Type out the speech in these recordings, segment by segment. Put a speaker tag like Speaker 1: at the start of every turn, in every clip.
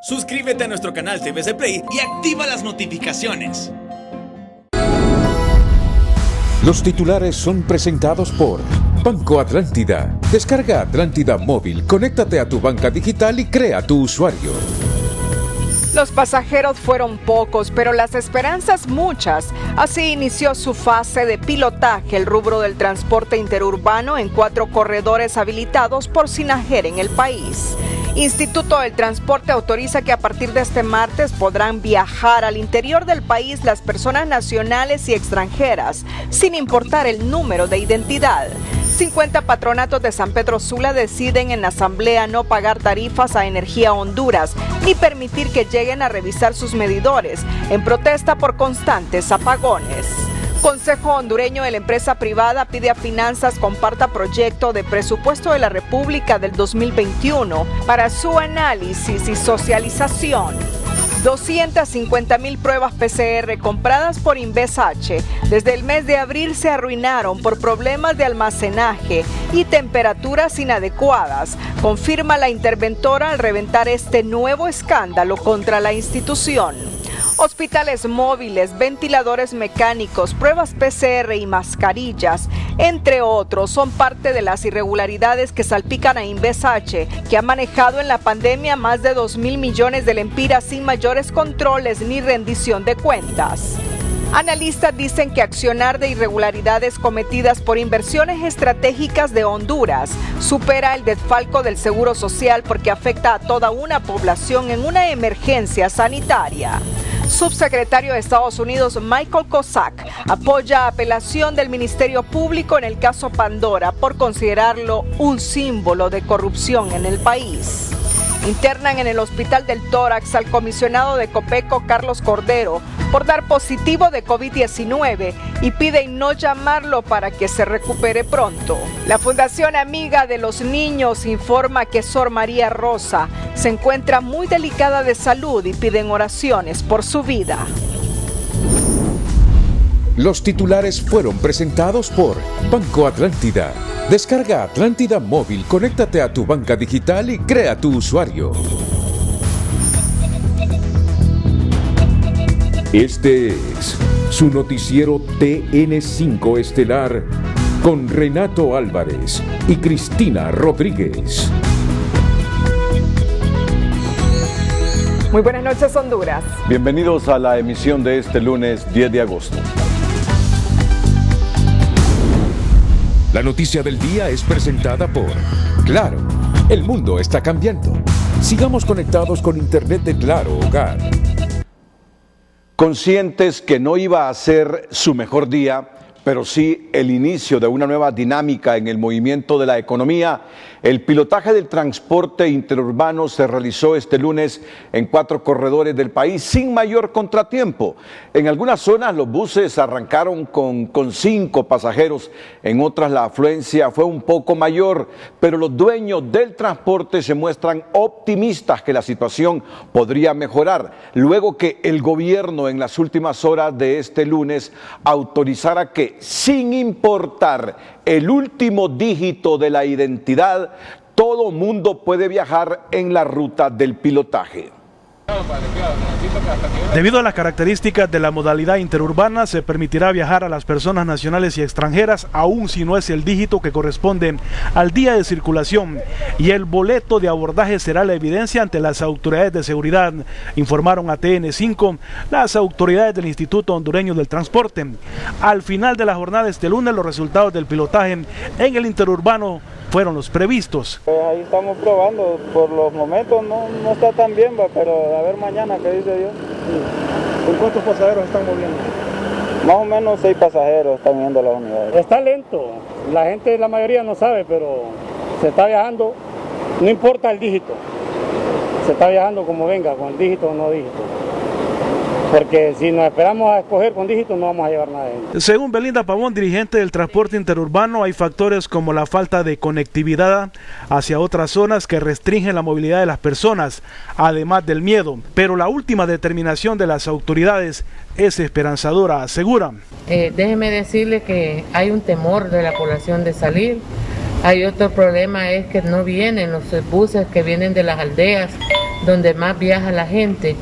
Speaker 1: Suscríbete a nuestro canal TVC Play y activa las notificaciones.
Speaker 2: Los titulares son presentados por Banco Atlántida. Descarga Atlántida Móvil, conéctate a tu banca digital y crea tu usuario.
Speaker 3: Los pasajeros fueron pocos, pero las esperanzas muchas. Así inició su fase de pilotaje el rubro del transporte interurbano en 4 corredores habilitados por Sinajer en el país. Instituto del Transporte autoriza que a partir de este martes podrán viajar al interior del país las personas nacionales y extranjeras, sin importar el número de identidad. 50 patronatos de San Pedro Sula deciden en asamblea no pagar tarifas a Energía Honduras ni permitir que lleguen a revisar sus medidores, en protesta por constantes apagones. Consejo Hondureño de la Empresa Privada pide a Finanzas comparta proyecto de presupuesto de la República del 2021 para su análisis y socialización. 250,000 pruebas PCR compradas por Inves-H desde el mes de abril se arruinaron por problemas de almacenaje y temperaturas inadecuadas, confirma la interventora al reventar este nuevo escándalo contra la institución. Hospitales móviles, ventiladores mecánicos, pruebas PCR y mascarillas, entre otros, son parte de las irregularidades que salpican a Inves-H, que ha manejado en la pandemia más de 2,000 millones de lempiras sin mayores controles ni rendición de cuentas. Analistas dicen que accionar de irregularidades cometidas por Inversiones Estratégicas de Honduras supera el desfalco del Seguro Social porque afecta a toda una población en una emergencia sanitaria. Subsecretario de Estados Unidos Michael Cossack apoya apelación del Ministerio Público en el caso Pandora por considerarlo un símbolo de corrupción en el país. Internan en el Hospital del Tórax al comisionado de Copeco Carlos Cordero por dar positivo de COVID-19 y piden no llamarlo para que se recupere pronto. La Fundación Amiga de los Niños informa que Sor María Rosa se encuentra muy delicada de salud y piden oraciones por su vida.
Speaker 2: Los titulares fueron presentados por Banco Atlántida. Descarga Atlántida Móvil, conéctate a tu banca digital y crea tu usuario. Este es su noticiero TN5 Estelar con Renato Álvarez y Cristina Rodríguez.
Speaker 3: Muy buenas noches, Honduras.
Speaker 4: Bienvenidos a la emisión de este lunes 10 de agosto.
Speaker 2: La noticia del día es presentada por Claro, el mundo está cambiando. Sigamos conectados con Internet de Claro Hogar.
Speaker 4: Conscientes que no iba a ser su mejor día, pero sí el inicio de una nueva dinámica en el movimiento de la economía, el pilotaje del transporte interurbano se realizó este lunes en 4 corredores del país sin mayor contratiempo. En algunas zonas los buses arrancaron con 5 pasajeros, en otras la afluencia fue un poco mayor, pero los dueños del transporte se muestran optimistas que la situación podría mejorar, luego que el gobierno en las últimas horas de este lunes autorizara que, sin importar el último dígito de la identidad, todo mundo puede viajar en la ruta del pilotaje.
Speaker 5: Debido a las características de la modalidad interurbana, se permitirá viajar a las personas nacionales y extranjeras, aun si no es el dígito que corresponde al día de circulación, y el boleto de abordaje será la evidencia ante las autoridades de seguridad, informaron a TN5 las autoridades del Instituto Hondureño del Transporte. Al final de la jornada este lunes, los resultados del pilotaje en el interurbano fueron los previstos.
Speaker 6: Ahí estamos probando, por los momentos no está tan bien, pero a ver mañana qué dice Dios.
Speaker 7: ¿Con cuántos pasajeros están moviendo?
Speaker 6: Más o menos 6 pasajeros están viendo las unidades.
Speaker 7: Está lento, la gente, la mayoría no sabe, pero se está viajando, no importa el dígito, se está viajando como venga, con el dígito o no dígito. Porque si nos esperamos a escoger con dígitos no vamos a llevar nada de eso.
Speaker 5: Según Belinda Pavón, dirigente del transporte interurbano, hay factores como la falta de conectividad hacia otras zonas que restringen la movilidad de las personas, además del miedo. Pero la última determinación de las autoridades es esperanzadora, aseguran.
Speaker 8: Déjeme decirle que hay un temor de la población de salir. Hay otro problema, es que no vienen los buses que vienen de las aldeas, donde más viaja la gente.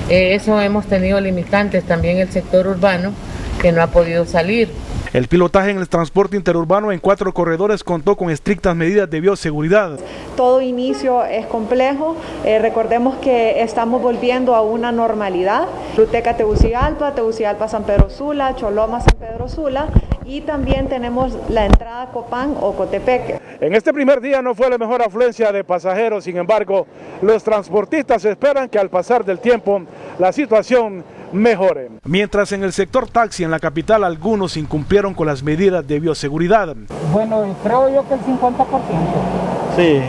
Speaker 8: Eso hemos tenido limitantes también el sector urbano, que no ha podido salir.
Speaker 5: El pilotaje en el transporte interurbano en 4 corredores contó con estrictas medidas de bioseguridad.
Speaker 9: Todo inicio es complejo, recordemos que estamos volviendo a una normalidad. Ruteca Tegucigalpa, Tegucigalpa San Pedro Sula, Choloma San Pedro Sula, y también tenemos la entrada a Copán o Cotepeque.
Speaker 5: En este primer día no fue la mejor afluencia de pasajeros, sin embargo, los transportistas esperan que al pasar del tiempo la situación mejore. Mientras en el sector taxi en la capital algunos incumplieron con las medidas de bioseguridad.
Speaker 10: Bueno, creo yo que el 50%.
Speaker 5: Sí,
Speaker 10: el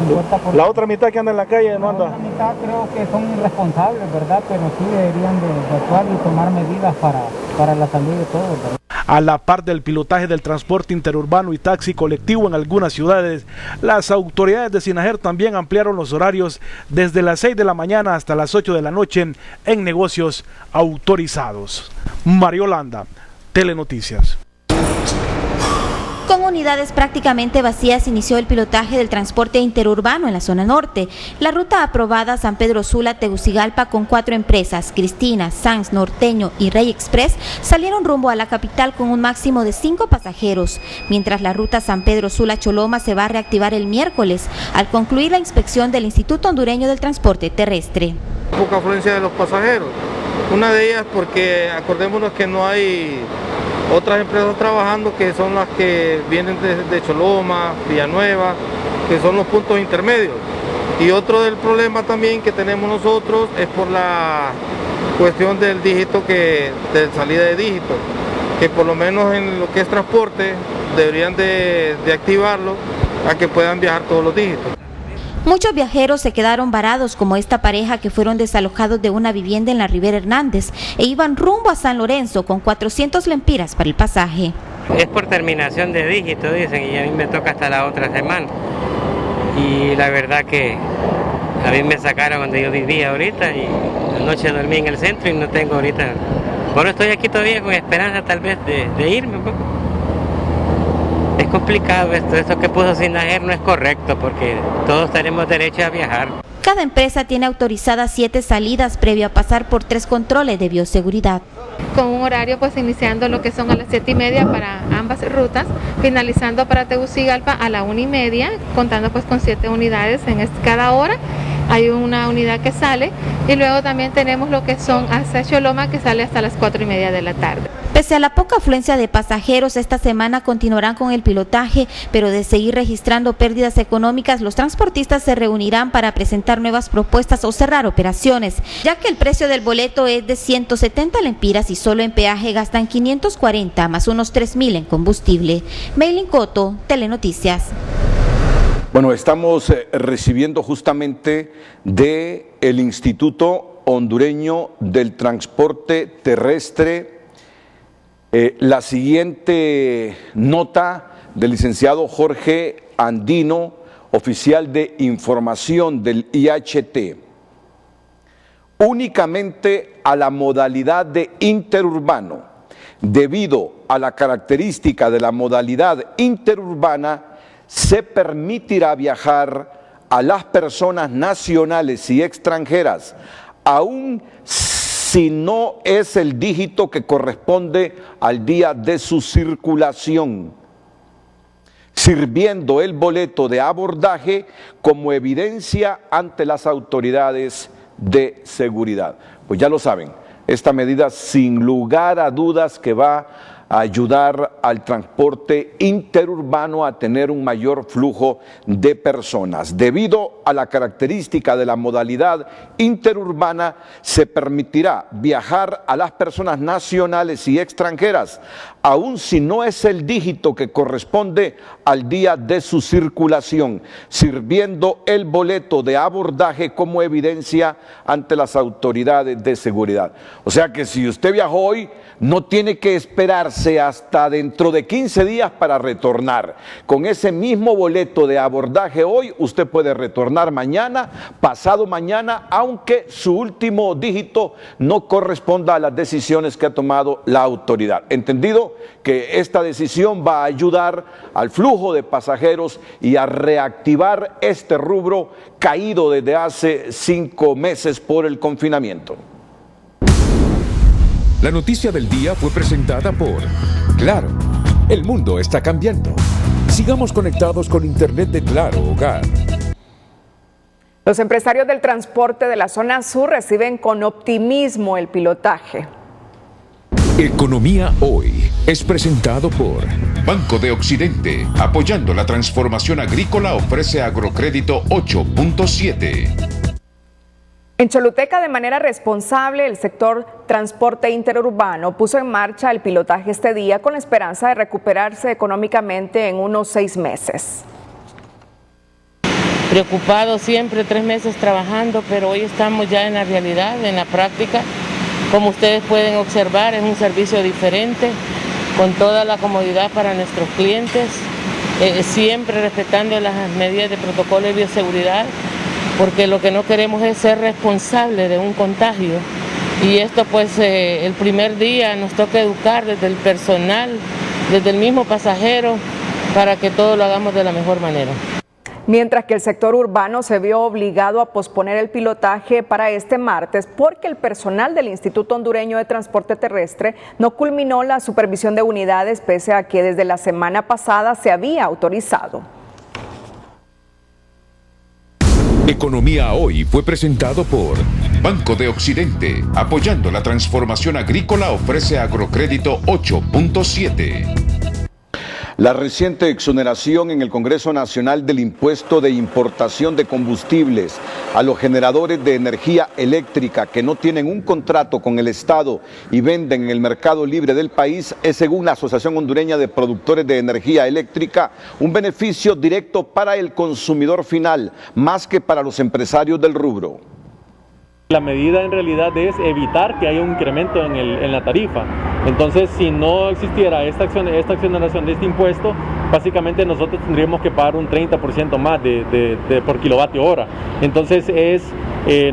Speaker 10: 50%.
Speaker 5: La otra mitad que anda en la calle no anda.
Speaker 10: La otra mitad creo que son irresponsables, ¿verdad? Pero sí deberían de actuar y tomar medidas para la salud de todos, ¿verdad?
Speaker 5: A la par del pilotaje del transporte interurbano y taxi colectivo en algunas ciudades, las autoridades de SINAJER también ampliaron los horarios desde las 6 de la mañana hasta las 8 de la noche en negocios autorizados. Mario Landa, Telenoticias.
Speaker 11: Con unidades prácticamente vacías inició el pilotaje del transporte interurbano en la zona norte. La ruta aprobada San Pedro Sula Tegucigalpa con 4 empresas, Cristina, Sanz, Norteño y Rey Express, salieron rumbo a la capital con un máximo de 5 pasajeros, mientras la ruta San Pedro Sula Choloma se va a reactivar el miércoles al concluir la inspección del Instituto Hondureño del Transporte Terrestre.
Speaker 12: Poca afluencia de los pasajeros, una de ellas porque acordémonos que no hay otras empresas trabajando, que son las que vienen de Choloma, Villanueva, que son los puntos intermedios. Y otro del problema también que tenemos nosotros es por la cuestión del dígito, de salida de dígito, que por lo menos en lo que es transporte deberían de activarlo a que puedan viajar todos los dígitos.
Speaker 11: Muchos viajeros se quedaron varados, como esta pareja que fueron desalojados de una vivienda en la Rivera Hernández e iban rumbo a San Lorenzo con 400 lempiras para el pasaje.
Speaker 13: Es por terminación de dígito, dicen, y a mí me toca hasta la otra semana. Y la verdad que a mí me sacaron donde yo vivía ahorita y anoche dormí en el centro y no tengo ahorita. Bueno, estoy aquí todavía con esperanza tal vez de irme un poco. Es complicado esto que puso SINAJER no es correcto porque todos tenemos derecho a viajar.
Speaker 11: Cada empresa tiene autorizadas 7 salidas previo a pasar por 3 controles de bioseguridad.
Speaker 14: Con un horario pues iniciando lo que son a las 7:30 para ambas rutas, finalizando para Tegucigalpa a la 1:30, contando pues con 7 unidades en cada hora. Hay una unidad que sale y luego también tenemos lo que son hasta Choloma, que sale hasta las 4:30 de la tarde.
Speaker 11: Pese a la poca afluencia de pasajeros, esta semana continuarán con el pilotaje, pero de seguir registrando pérdidas económicas, los transportistas se reunirán para presentar nuevas propuestas o cerrar operaciones, ya que el precio del boleto es de 170 lempiras y solo en peaje gastan 540 más unos 3.000 en combustible. Meilin Coto, Telenoticias.
Speaker 4: Bueno, estamos recibiendo justamente del Instituto Hondureño del Transporte Terrestre la siguiente nota del licenciado Jorge Andino, oficial de información del IHT. Únicamente a la modalidad de interurbano, debido a la característica de la modalidad interurbana, se permitirá viajar a las personas nacionales y extranjeras, aún si no es el dígito que corresponde al día de su circulación, sirviendo el boleto de abordaje como evidencia ante las autoridades de seguridad. Pues ya lo saben, esta medida sin lugar a dudas que va a ayudar al transporte interurbano a tener un mayor flujo de personas. Debido a la característica de la modalidad interurbana, se permitirá viajar a las personas nacionales y extranjeras, aun si no es el dígito que corresponde al día de su circulación, sirviendo el boleto de abordaje como evidencia ante las autoridades de seguridad. O sea que si usted viajó hoy, no tiene que esperarse quedarse hasta dentro de 15 días para retornar. Con ese mismo boleto de abordaje hoy, usted puede retornar mañana, pasado mañana, aunque su último dígito no corresponda a las decisiones que ha tomado la autoridad. Entendido que esta decisión va a ayudar al flujo de pasajeros y a reactivar este rubro caído desde hace 5 meses por el confinamiento.
Speaker 2: La noticia del día fue presentada por Claro, el mundo está cambiando. Sigamos conectados con Internet de Claro Hogar.
Speaker 3: Los empresarios del transporte de la zona sur reciben con optimismo el pilotaje.
Speaker 2: Economía Hoy es presentado por Banco de Occidente, apoyando la transformación agrícola, ofrece agrocrédito 8.7.
Speaker 3: En Choluteca, de manera responsable, el sector transporte interurbano puso en marcha el pilotaje este día con la esperanza de recuperarse económicamente en unos 6 meses.
Speaker 8: Preocupado siempre, 3 meses trabajando, pero hoy estamos ya en la realidad, en la práctica. Como ustedes pueden observar, es un servicio diferente, con toda la comodidad para nuestros clientes, siempre respetando las medidas de protocolo de bioseguridad, porque lo que no queremos es ser responsables de un contagio. Y esto pues el primer día nos toca educar desde el personal, desde el mismo pasajero, para que todo lo hagamos de la mejor manera.
Speaker 3: Mientras que el sector urbano se vio obligado a posponer el pilotaje para este martes porque el personal del Instituto Hondureño de Transporte Terrestre no culminó la supervisión de unidades pese a que desde la semana pasada se había autorizado.
Speaker 2: Economía Hoy fue presentado por Banco de Occidente, apoyando la transformación agrícola, ofrece agrocrédito 8.7.
Speaker 4: La reciente exoneración en el Congreso Nacional del impuesto de importación de combustibles a los generadores de energía eléctrica que no tienen un contrato con el Estado y venden en el mercado libre del país es, según la Asociación Hondureña de Productores de Energía Eléctrica, un beneficio directo para el consumidor final, más que para los empresarios del rubro.
Speaker 15: La medida en realidad es evitar que haya un incremento en la tarifa. Entonces, si no existiera esta exoneración de este impuesto, básicamente nosotros tendríamos que pagar un 30% más por kilovatio hora. Entonces,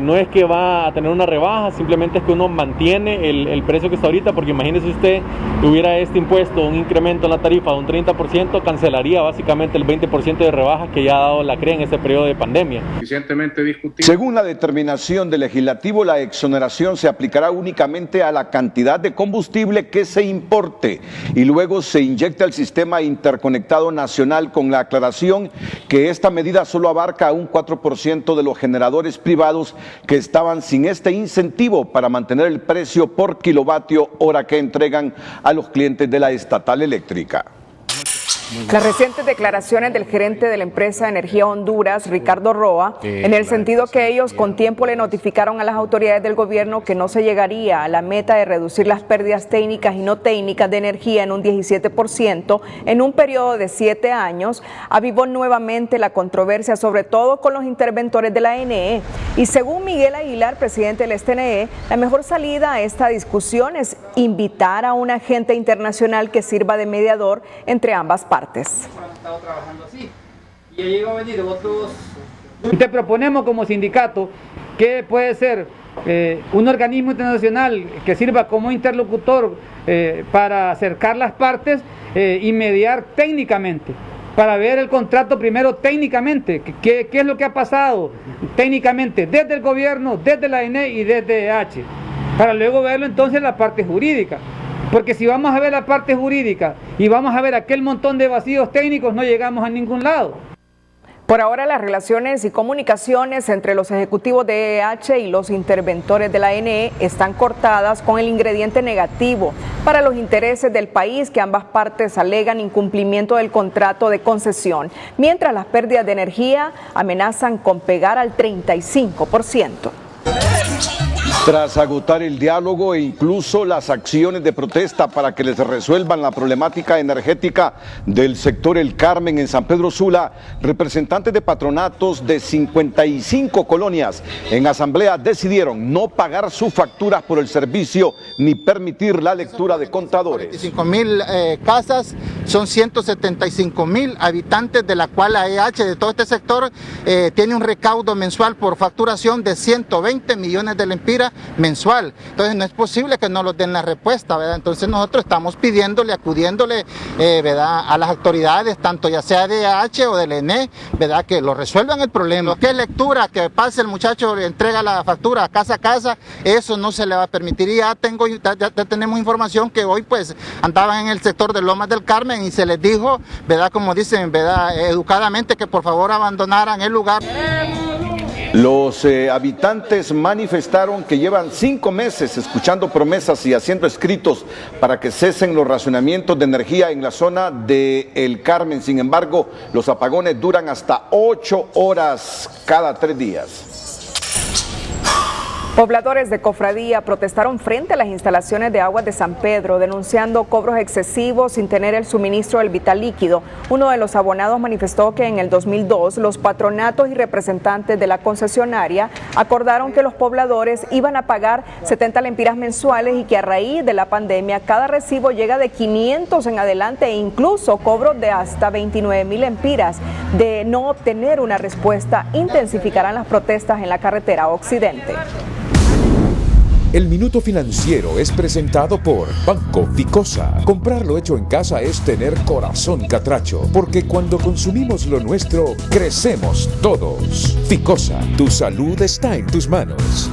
Speaker 15: no es que va a tener una rebaja, simplemente es que uno mantiene el precio que está ahorita, porque imagínese usted que hubiera este impuesto, un incremento en la tarifa de un 30%, cancelaría básicamente el 20% de rebaja que ya ha dado la CRE en este periodo de pandemia.
Speaker 4: Según la determinación del legislativo, la exoneración se aplicará únicamente a la cantidad de combustible que se importe y luego se inyecte al sistema interconectado nacional, con la aclaración que esta medida solo abarca a un 4% de los generadores privados que estaban sin este incentivo para mantener el precio por kilovatio hora que entregan a los clientes de la estatal eléctrica.
Speaker 3: Las recientes declaraciones del gerente de la empresa Energía Honduras, Ricardo Roa, en el sentido que ellos con tiempo le notificaron a las autoridades del gobierno que no se llegaría a la meta de reducir las pérdidas técnicas y no técnicas de energía en un 17% en un periodo de 7 años, avivó nuevamente la controversia, sobre todo con los interventores de la ANE. Y según Miguel Aguilar, presidente del STNE, la mejor salida a esta discusión es invitar a un agente internacional que sirva de mediador entre ambas partes.
Speaker 10: Te proponemos como sindicato que puede ser un organismo internacional que sirva como interlocutor para acercar las partes y mediar técnicamente, para ver el contrato primero técnicamente, qué es lo que ha pasado técnicamente desde el gobierno, desde la ANE y desde H, para luego verlo entonces la parte jurídica. Porque si vamos a ver la parte jurídica y vamos a ver aquel montón de vacíos técnicos, no llegamos a ningún lado.
Speaker 3: Por ahora, las relaciones y comunicaciones entre los ejecutivos de EH y los interventores de la ANE están cortadas con el ingrediente negativo para los intereses del país, que ambas partes alegan incumplimiento del contrato de concesión, mientras las pérdidas de energía amenazan con pegar al 35%.
Speaker 4: Tras agotar el diálogo e incluso las acciones de protesta para que les resuelvan la problemática energética del sector El Carmen en San Pedro Sula, representantes de patronatos de 55 colonias en asamblea decidieron no pagar sus facturas por el servicio ni permitir la lectura de contadores.
Speaker 16: 45,000 casas, son 175,000 habitantes, de la cual la EH de todo este sector tiene un recaudo mensual por facturación de 120 millones de lempiras mensual. Entonces no es posible que no nos den la respuesta, ¿verdad? Entonces nosotros estamos pidiéndole, acudiéndole, ¿verdad?, a las autoridades, tanto ya sea de EH o del ENE, ¿verdad?, que lo resuelvan el problema. ¿Qué lectura? Que pase el muchacho, entrega la factura a casa, eso no se le va a permitir. Y ya tenemos información que hoy pues andaban en el sector de Lomas del Carmen y se les dijo, ¿verdad?, como dicen, ¿verdad?, educadamente, que por favor abandonaran el lugar.
Speaker 4: Los habitantes manifestaron que llevan 5 meses escuchando promesas y haciendo escritos para que cesen los racionamientos de energía en la zona de El Carmen. Sin embargo, los apagones duran hasta 8 horas cada 3 días.
Speaker 3: Pobladores de Cofradía protestaron frente a las instalaciones de aguas de San Pedro, denunciando cobros excesivos sin tener el suministro del vital líquido. Uno de los abonados manifestó que en el 2002 los patronatos y representantes de la concesionaria acordaron que los pobladores iban a pagar 70 lempiras mensuales y que a raíz de la pandemia cada recibo llega de 500 en adelante e incluso cobros de hasta 29,000 lempiras. De no obtener una respuesta, intensificarán las protestas en la carretera Occidente.
Speaker 2: El Minuto Financiero es presentado por Banco Ficosa. Comprar lo hecho en casa es tener corazón catracho, porque cuando consumimos lo nuestro, crecemos todos. Ficosa, tu salud está en tus manos.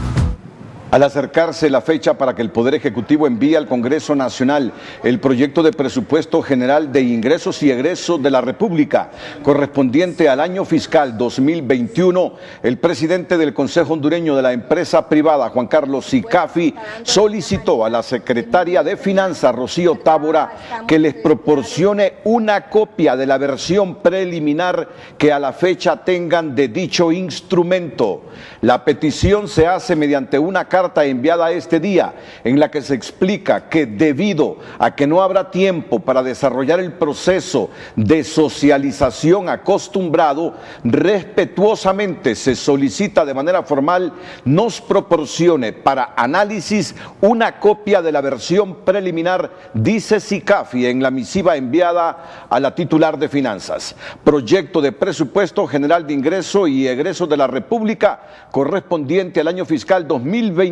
Speaker 4: Al acercarse la fecha para que el Poder Ejecutivo envíe al Congreso Nacional el proyecto de presupuesto general de ingresos y egresos de la República correspondiente al año fiscal 2021, el presidente del Consejo Hondureño de la Empresa Privada, Juan Carlos Sicafi, solicitó a la secretaria de Finanzas, Rocío Tábora, que les proporcione una copia de la versión preliminar que a la fecha tengan de dicho instrumento. La petición se hace mediante una carta enviada este día en la que se explica que debido a que no habrá tiempo para desarrollar el proceso de socialización acostumbrado, respetuosamente se solicita de manera formal nos proporcione para análisis una copia de la versión preliminar, dice Sicafi en la misiva enviada a la titular de Finanzas. Proyecto de presupuesto general de ingreso y egresos de la República correspondiente al año fiscal 2021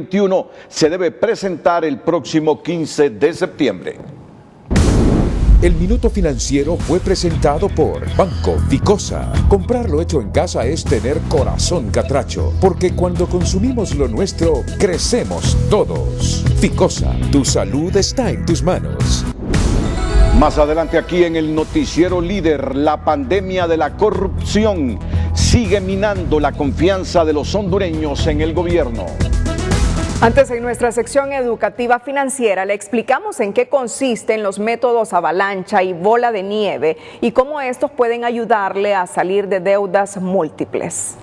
Speaker 4: se debe presentar el próximo 15 de septiembre.
Speaker 2: El Minuto Financiero fue presentado por Banco Ficosa. Comprar lo hecho en casa es tener corazón catracho, porque cuando consumimos lo nuestro, crecemos todos. Ficosa, tu salud está en tus manos.
Speaker 4: Más adelante aquí en el Noticiero Líder, la pandemia de la corrupción sigue minando la confianza de los hondureños en el gobierno.
Speaker 3: Antes, en nuestra sección educativa financiera, le explicamos en qué consisten los métodos avalancha y bola de nieve y cómo estos pueden ayudarle a salir de deudas múltiples.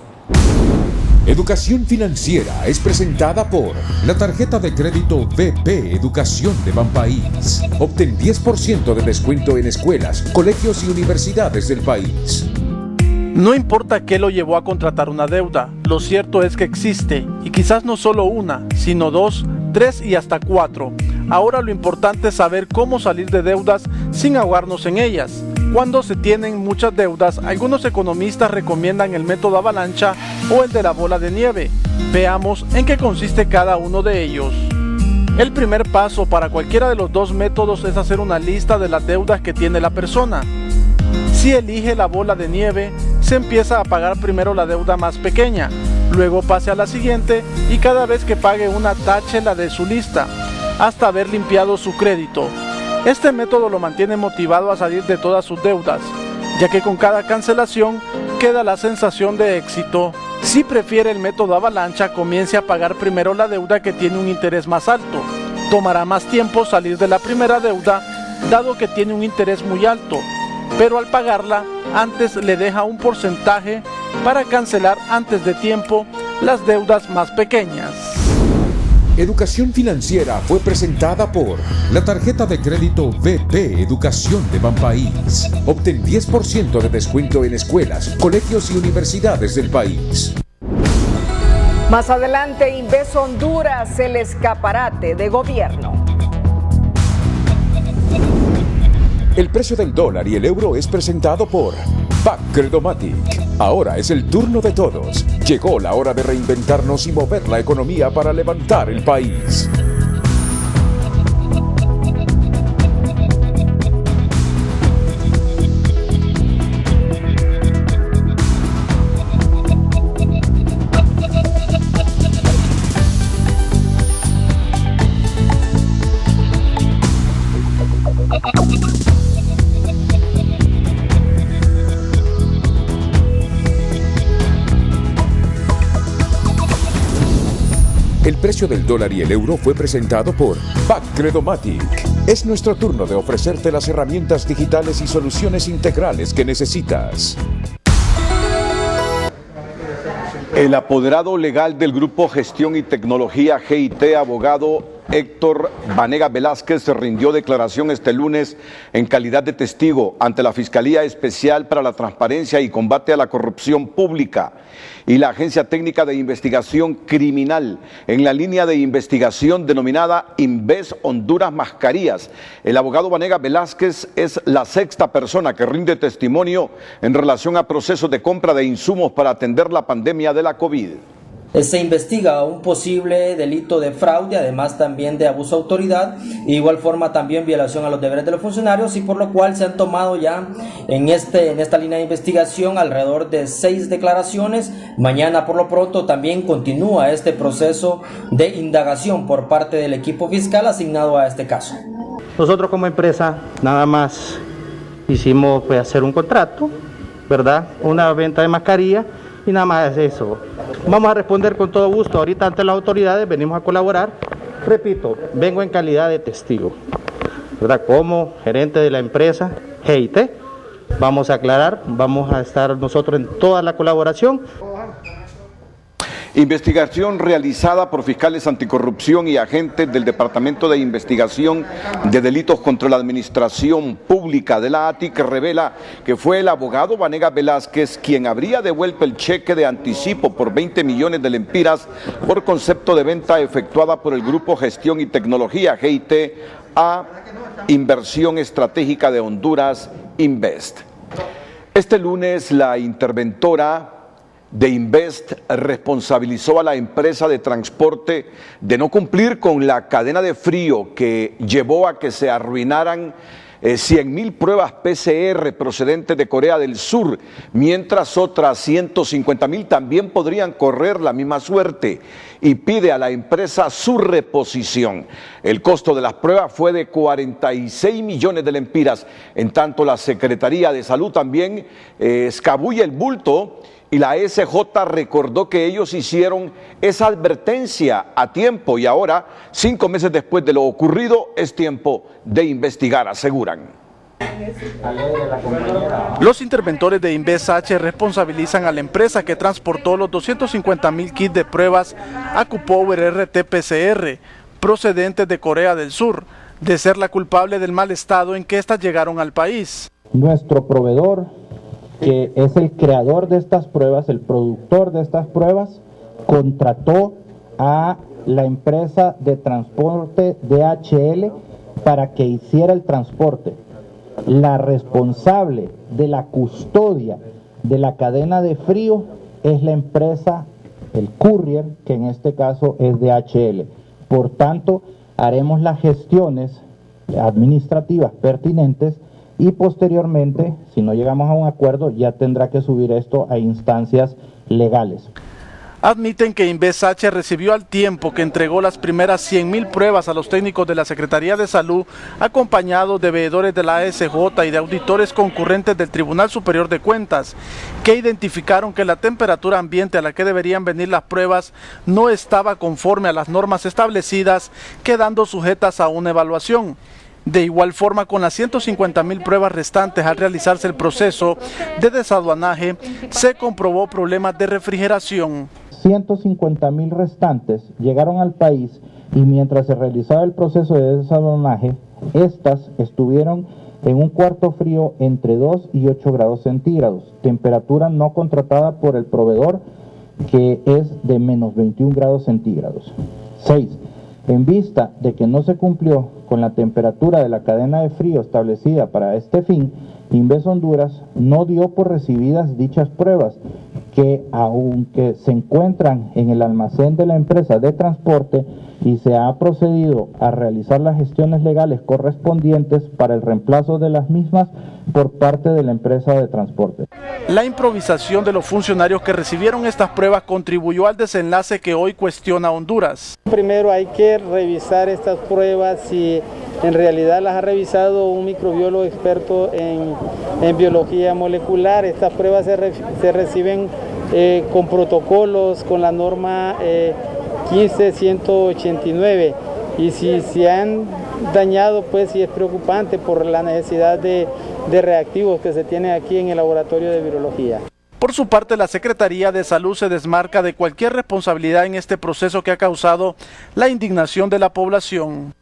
Speaker 2: Educación Financiera es presentada por la tarjeta de crédito BP Educación de Banpaís. Obtén 10% de descuento en escuelas, colegios y universidades del país.
Speaker 5: No importa qué lo llevó a contratar una deuda, lo cierto es que existe, y quizás no solo una, sino 2, 3 y hasta 4. Ahora lo importante es saber cómo salir de deudas sin ahogarnos en ellas. Cuando se tienen muchas deudas, algunos economistas recomiendan el método avalancha o el de la bola de nieve. Veamos en qué consiste cada uno de ellos. El primer paso para cualquiera de los dos métodos es hacer una lista de las deudas que tiene la persona. Si elige la bola de nieve, se empieza a pagar primero la deuda más pequeña, luego pase a la siguiente y cada vez que pague una tache la de su lista, hasta haber limpiado su crédito. Este método lo mantiene motivado a salir de todas sus deudas, ya que con cada cancelación queda la sensación de éxito. Si prefiere el método avalancha, comience a pagar primero la deuda que tiene un interés más alto. Tomará más tiempo salir de la primera deuda, dado que tiene un interés muy alto, pero al pagarla, antes le deja un porcentaje para cancelar antes de tiempo las deudas más pequeñas.
Speaker 2: Educación Financiera fue presentada por la tarjeta de crédito VP Educación de Banpaís. Obtén 10% de descuento en escuelas, colegios y universidades del país.
Speaker 3: Más adelante, Inves Honduras, el escaparate de gobierno.
Speaker 2: El precio del dólar y el euro es presentado por Credomatic. Ahora es el turno de todos. Llegó la hora de reinventarnos y mover la economía para levantar el país. El precio del dólar y el euro fue presentado por Credomatic. Es nuestro turno de ofrecerte las herramientas digitales y soluciones integrales que necesitas.
Speaker 4: El apoderado legal del Grupo Gestión y Tecnología GIT, abogado Héctor Vanegas Velázquez, rindió declaración este lunes en calidad de testigo ante la Fiscalía Especial para la Transparencia y Combate a la Corrupción Pública y la Agencia Técnica de Investigación Criminal en la línea de investigación denominada Inves Honduras Mascarillas. El abogado Vanegas Velázquez es la sexta persona que rinde testimonio en relación a procesos de compra de insumos para atender la pandemia de la COVID.
Speaker 17: Se investiga un posible delito de fraude, además también de abuso de autoridad, de igual forma también violación a los deberes de los funcionarios, y por lo cual se han tomado ya en esta línea de investigación alrededor de 6 declaraciones. Mañana por lo pronto también continúa este proceso de indagación por parte del equipo fiscal asignado a este caso.
Speaker 18: Nosotros como empresa nada más hicimos hacer un contrato, ¿verdad? Una venta de mascarilla y nada más es eso. Vamos a responder con todo gusto. Ahorita ante las autoridades venimos a colaborar. Repito, vengo en calidad de testigo, ¿verdad? Como gerente de la empresa GIT, vamos a aclarar, vamos a estar nosotros en toda la colaboración.
Speaker 4: Investigación realizada por fiscales anticorrupción y agentes del Departamento de Investigación de Delitos contra la Administración Pública de la ATIC revela que fue el abogado Vanegas Velázquez quien habría devuelto el cheque de anticipo por 20 millones de lempiras por concepto de venta efectuada por el Grupo Gestión y Tecnología GIT a Inversión Estratégica de Honduras, Invest. Este lunes la interventora de Invest responsabilizó a la empresa de transporte de no cumplir con la cadena de frío que llevó a que se arruinaran 100.000 pruebas PCR procedentes de Corea del Sur, mientras otras 150.000 también podrían correr la misma suerte, y pide a la empresa su reposición. El costo de las pruebas fue de 46 millones de lempiras. En tanto, la Secretaría de Salud también escabulle el bulto, y la SJ recordó que ellos hicieron esa advertencia a tiempo y ahora, 5 meses después de lo ocurrido, es tiempo de investigar, aseguran.
Speaker 5: Los interventores de Inves H responsabilizan a la empresa que transportó los 250.000 kits de pruebas AcuPower RT-PCR procedentes de Corea del Sur, de ser la culpable del mal estado en que éstas llegaron al país.
Speaker 19: Nuestro proveedor, que es el creador de estas pruebas, el productor de estas pruebas, contrató a la empresa de transporte DHL para que hiciera el transporte. La responsable de la custodia de la cadena de frío es la empresa, el courier, que en este caso es DHL. Por tanto, haremos las gestiones administrativas pertinentes y posteriormente, si no llegamos a un acuerdo, ya tendrá que subir esto a instancias legales.
Speaker 5: Admiten que Inves H recibió al tiempo que entregó las primeras 100.000 pruebas a los técnicos de la Secretaría de Salud, acompañados de veedores de la ASJ y de auditores concurrentes del Tribunal Superior de Cuentas, que identificaron que la temperatura ambiente a la que deberían venir las pruebas no estaba conforme a las normas establecidas, quedando sujetas a una evaluación. De igual forma, con las 150.000 pruebas restantes al realizarse el proceso de desaduanaje, se comprobó problemas de refrigeración.
Speaker 19: 150.000 restantes llegaron al país y mientras se realizaba el proceso de desalojamiento, estas estuvieron en un cuarto frío entre 2 y 8 grados centígrados, temperatura no contratada por el proveedor, que es de menos 21 grados centígrados. 6. En vista de que no se cumplió con la temperatura de la cadena de frío establecida para este fin, Inves Honduras no dio por recibidas dichas pruebas, que aunque se encuentran en el almacén de la empresa de transporte y se ha procedido a realizar las gestiones legales correspondientes para el reemplazo de las mismas por parte de la empresa de transporte.
Speaker 5: La improvisación de los funcionarios que recibieron estas pruebas contribuyó al desenlace que hoy cuestiona Honduras.
Speaker 6: Primero hay que revisar estas pruebas si en realidad las ha revisado un microbiólogo experto en biología molecular. Estas pruebas se reciben con protocolos, con la norma 15189, y si se han dañado, pues sí es preocupante por la necesidad de reactivos que se tiene aquí en el laboratorio de virología.
Speaker 5: Por su parte, la Secretaría de Salud se desmarca de cualquier responsabilidad en este proceso que ha causado la indignación de la población.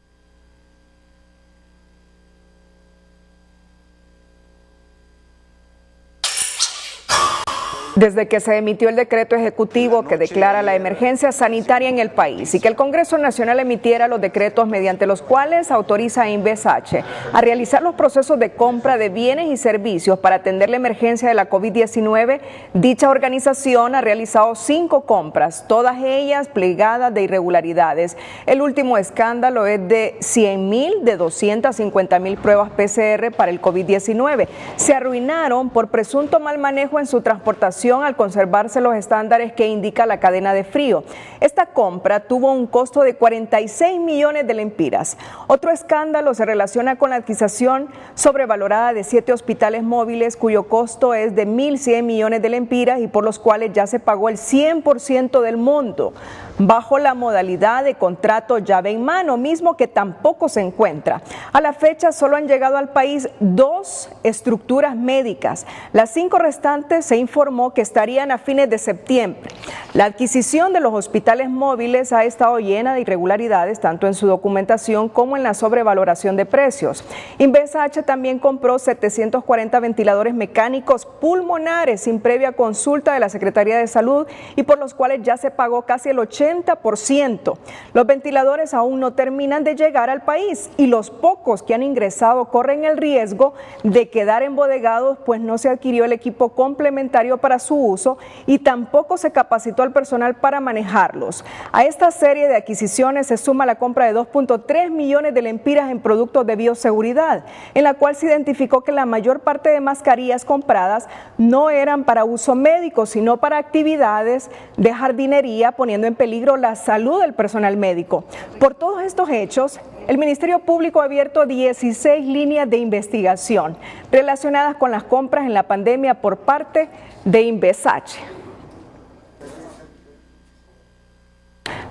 Speaker 3: Desde que se emitió el decreto ejecutivo que declara la emergencia sanitaria en el país y que el Congreso Nacional emitiera los decretos mediante los cuales autoriza a INVESH a realizar los procesos de compra de bienes y servicios para atender la emergencia de la COVID-19, dicha organización ha realizado 5 compras, todas ellas plegadas de irregularidades. El último escándalo es de 100.000 de 250.000 pruebas PCR para el COVID-19. Se arruinaron por presunto mal manejo en su transportación al conservarse los estándares que indica la cadena de frío. Esta compra tuvo un costo de 46 millones de lempiras. Otro escándalo se relaciona con la adquisición sobrevalorada de 7 hospitales móviles cuyo costo es de 1.100 millones de lempiras y por los cuales ya se pagó el 100% del monto, bajo la modalidad de contrato llave en mano, mismo que tampoco se encuentra. A la fecha solo han llegado al país 2 estructuras médicas. Las 5 restantes se informó que estarían a fines de septiembre. La adquisición de los hospitales móviles ha estado llena de irregularidades, tanto en su documentación como en la sobrevaloración de precios. INVESH también compró 740 ventiladores mecánicos pulmonares sin previa consulta de la Secretaría de Salud y por los cuales ya se pagó casi el 80%. Los ventiladores aún no terminan de llegar al país y los pocos que han ingresado corren el riesgo de quedar embodegados, pues no se adquirió el equipo complementario para su uso y tampoco se capacitó al personal para manejarlos. A esta serie de adquisiciones se suma la compra de 2.3 millones de lempiras en productos de bioseguridad, en la cual se identificó que la mayor parte de mascarillas compradas no eran para uso médico, sino para actividades de jardinería, poniendo en peligro la salud del personal médico. Por todos estos hechos, el Ministerio Público ha abierto 16 líneas de investigación relacionadas con las compras en la pandemia por parte de INVESH.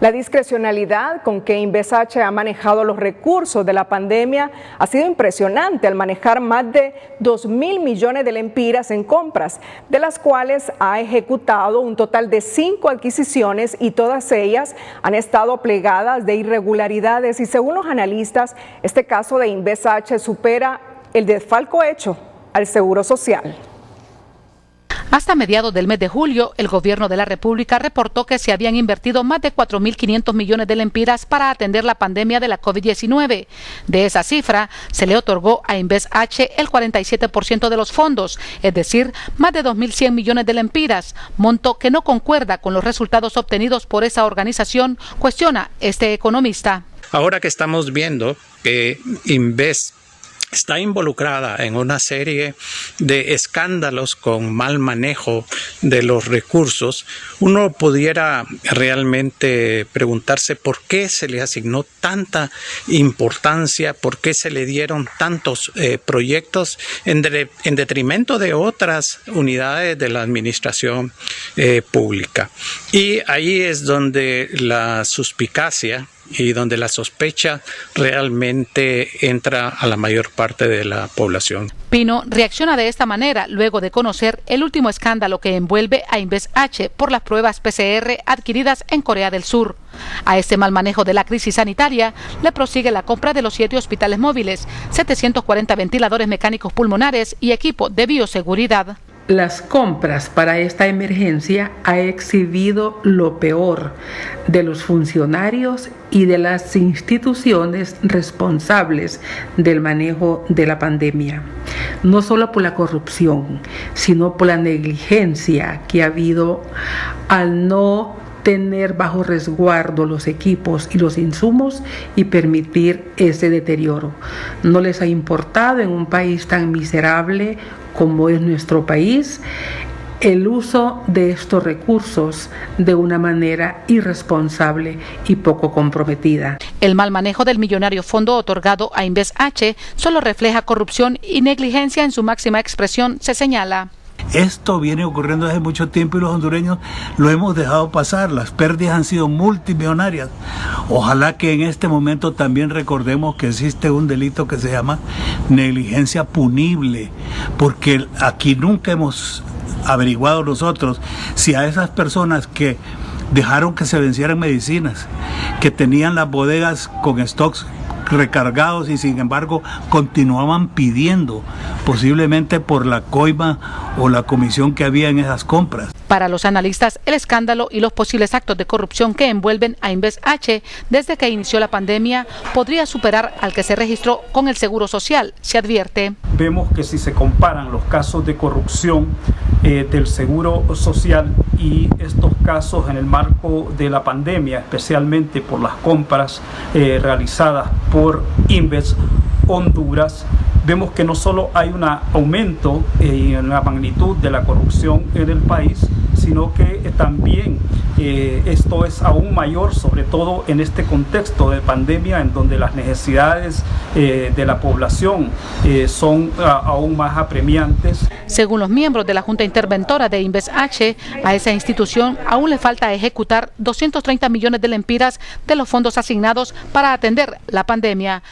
Speaker 3: La discrecionalidad con que INVESH ha manejado los recursos de la pandemia ha sido impresionante al manejar más de 2.000 millones de lempiras en compras, de las cuales ha ejecutado un total de 5 adquisiciones y todas ellas han estado plegadas de irregularidades y según los analistas, este caso de INVESH supera el desfalco hecho al Seguro Social.
Speaker 20: Hasta mediados del mes de julio, el gobierno de la República reportó que se habían invertido más de 4.500 millones de lempiras para atender la pandemia de la COVID-19. De esa cifra, se le otorgó a INVESH el 47% de los fondos, es decir, más de 2.100 millones de lempiras, monto que no concuerda con los resultados obtenidos por esa organización, cuestiona este economista.
Speaker 21: Ahora que estamos viendo que INVESH está involucrada en una serie de escándalos con mal manejo de los recursos, uno pudiera realmente preguntarse por qué se le asignó tanta importancia, por qué se le dieron tantos proyectos en detrimento de otras unidades de la administración pública. Y ahí es donde la suspicacia y donde la sospecha realmente entra a la mayor parte de la población.
Speaker 20: Pino reacciona de esta manera luego de conocer el último escándalo que envuelve a InvestH por las pruebas PCR adquiridas en Corea del Sur. A este mal manejo de la crisis sanitaria le prosigue la compra de los 7 hospitales móviles, 740 ventiladores mecánicos pulmonares y equipo de bioseguridad.
Speaker 1: Las compras para esta emergencia ha exhibido lo peor de los funcionarios y de las instituciones responsables del manejo de la pandemia, no solo por la corrupción, sino por la negligencia que ha habido al no tener bajo resguardo los equipos y los insumos y permitir ese deterioro. No les ha importado en un país tan miserable como es nuestro país el uso de estos recursos de una manera irresponsable y poco comprometida.
Speaker 20: El mal manejo del millonario fondo otorgado a InvestH solo refleja corrupción y negligencia en su máxima expresión, se señala.
Speaker 22: Esto viene ocurriendo desde mucho tiempo y los hondureños lo hemos dejado pasar. Las pérdidas han sido multimillonarias. Ojalá que en este momento también recordemos que existe un delito que se llama negligencia punible, porque aquí nunca hemos averiguado nosotros si a esas personas que dejaron que se vencieran medicinas, que tenían las bodegas con stocks recargados y sin embargo continuaban pidiendo, posiblemente por la coima o la comisión que había en esas compras.
Speaker 20: Para los analistas, el escándalo y los posibles actos de corrupción que envuelven a InvestH desde que inició la pandemia podría superar al que se registró con el Seguro Social, se advierte.
Speaker 23: Vemos que si se comparan los casos de corrupción del Seguro Social y estos casos en el marco de la pandemia, especialmente por las compras realizadas por Inves Honduras, vemos que no solo hay un aumento en la magnitud de la corrupción en el país, sino que también esto es aún mayor, sobre todo en este contexto de pandemia en donde las necesidades de la población son aún más apremiantes.
Speaker 20: Según los miembros de la Junta Interventora de InvestH, a esa institución aún le falta ejecutar 230 millones de lempiras de los fondos asignados para atender la pandemia.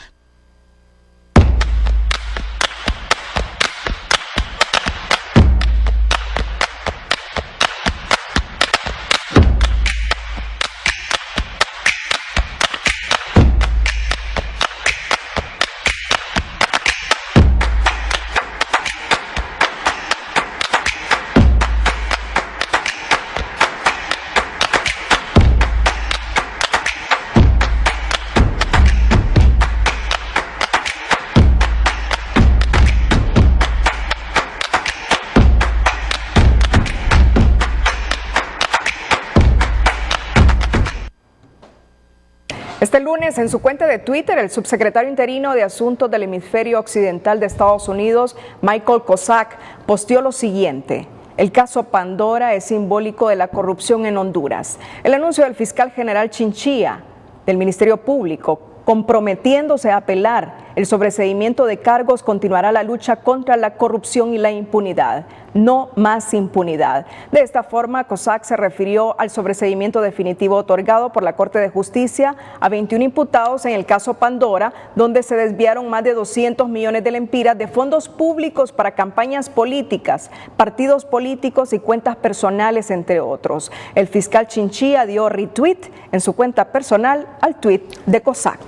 Speaker 3: Este lunes, en su cuenta de Twitter, el subsecretario interino de Asuntos del Hemisferio Occidental de Estados Unidos, Michael Kozak, posteó lo siguiente: el caso Pandora es simbólico de la corrupción en Honduras. El anuncio del fiscal general Chinchilla del Ministerio Público, comprometiéndose a apelar el sobreseimiento de cargos, continuará la lucha contra la corrupción y la impunidad. No más impunidad. De esta forma, Kozak se refirió al sobreseimiento definitivo otorgado por la Corte de Justicia a 21 imputados en el caso Pandora, donde se desviaron más de 200 millones de lempiras de fondos públicos para campañas políticas, partidos políticos y cuentas personales, entre otros. El fiscal Chinchilla dio retweet en su cuenta personal al tweet de Kozak.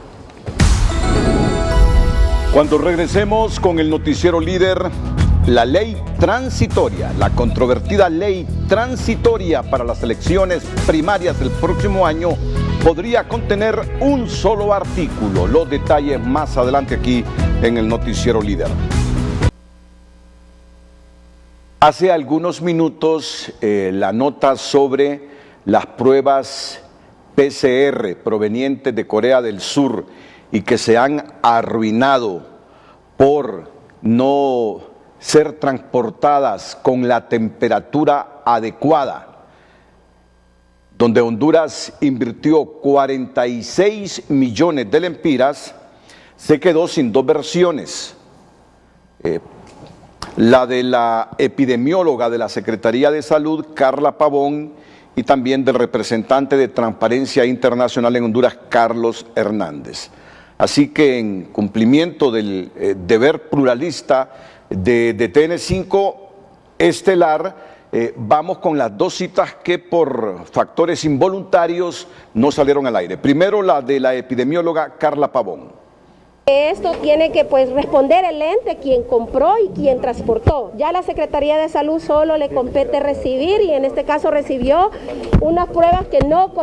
Speaker 4: Cuando regresemos con el noticiero líder, la ley transitoria, la controvertida ley transitoria para las elecciones primarias del próximo año podría contener un solo artículo. Los detalles más adelante aquí en el noticiero líder. Hace algunos minutos la nota sobre las pruebas PCR provenientes de Corea del Sur y que se han arruinado por no ser transportadas con la temperatura adecuada, donde Honduras invirtió 46 millones de lempiras, se quedó sin dos versiones. La de la epidemióloga de la Secretaría de Salud, Carla Pavón, y también del representante de Transparencia Internacional en Honduras, Carlos Hernández. Así que en cumplimiento del deber pluralista de TN5 Estelar, vamos con las dos citas que por factores involuntarios no salieron al aire. Primero la de la epidemióloga Carla Pavón.
Speaker 7: Esto tiene que responder el ente, quien compró y quien transportó. Ya la Secretaría de Salud solo le compete recibir, y en este caso recibió unas pruebas que no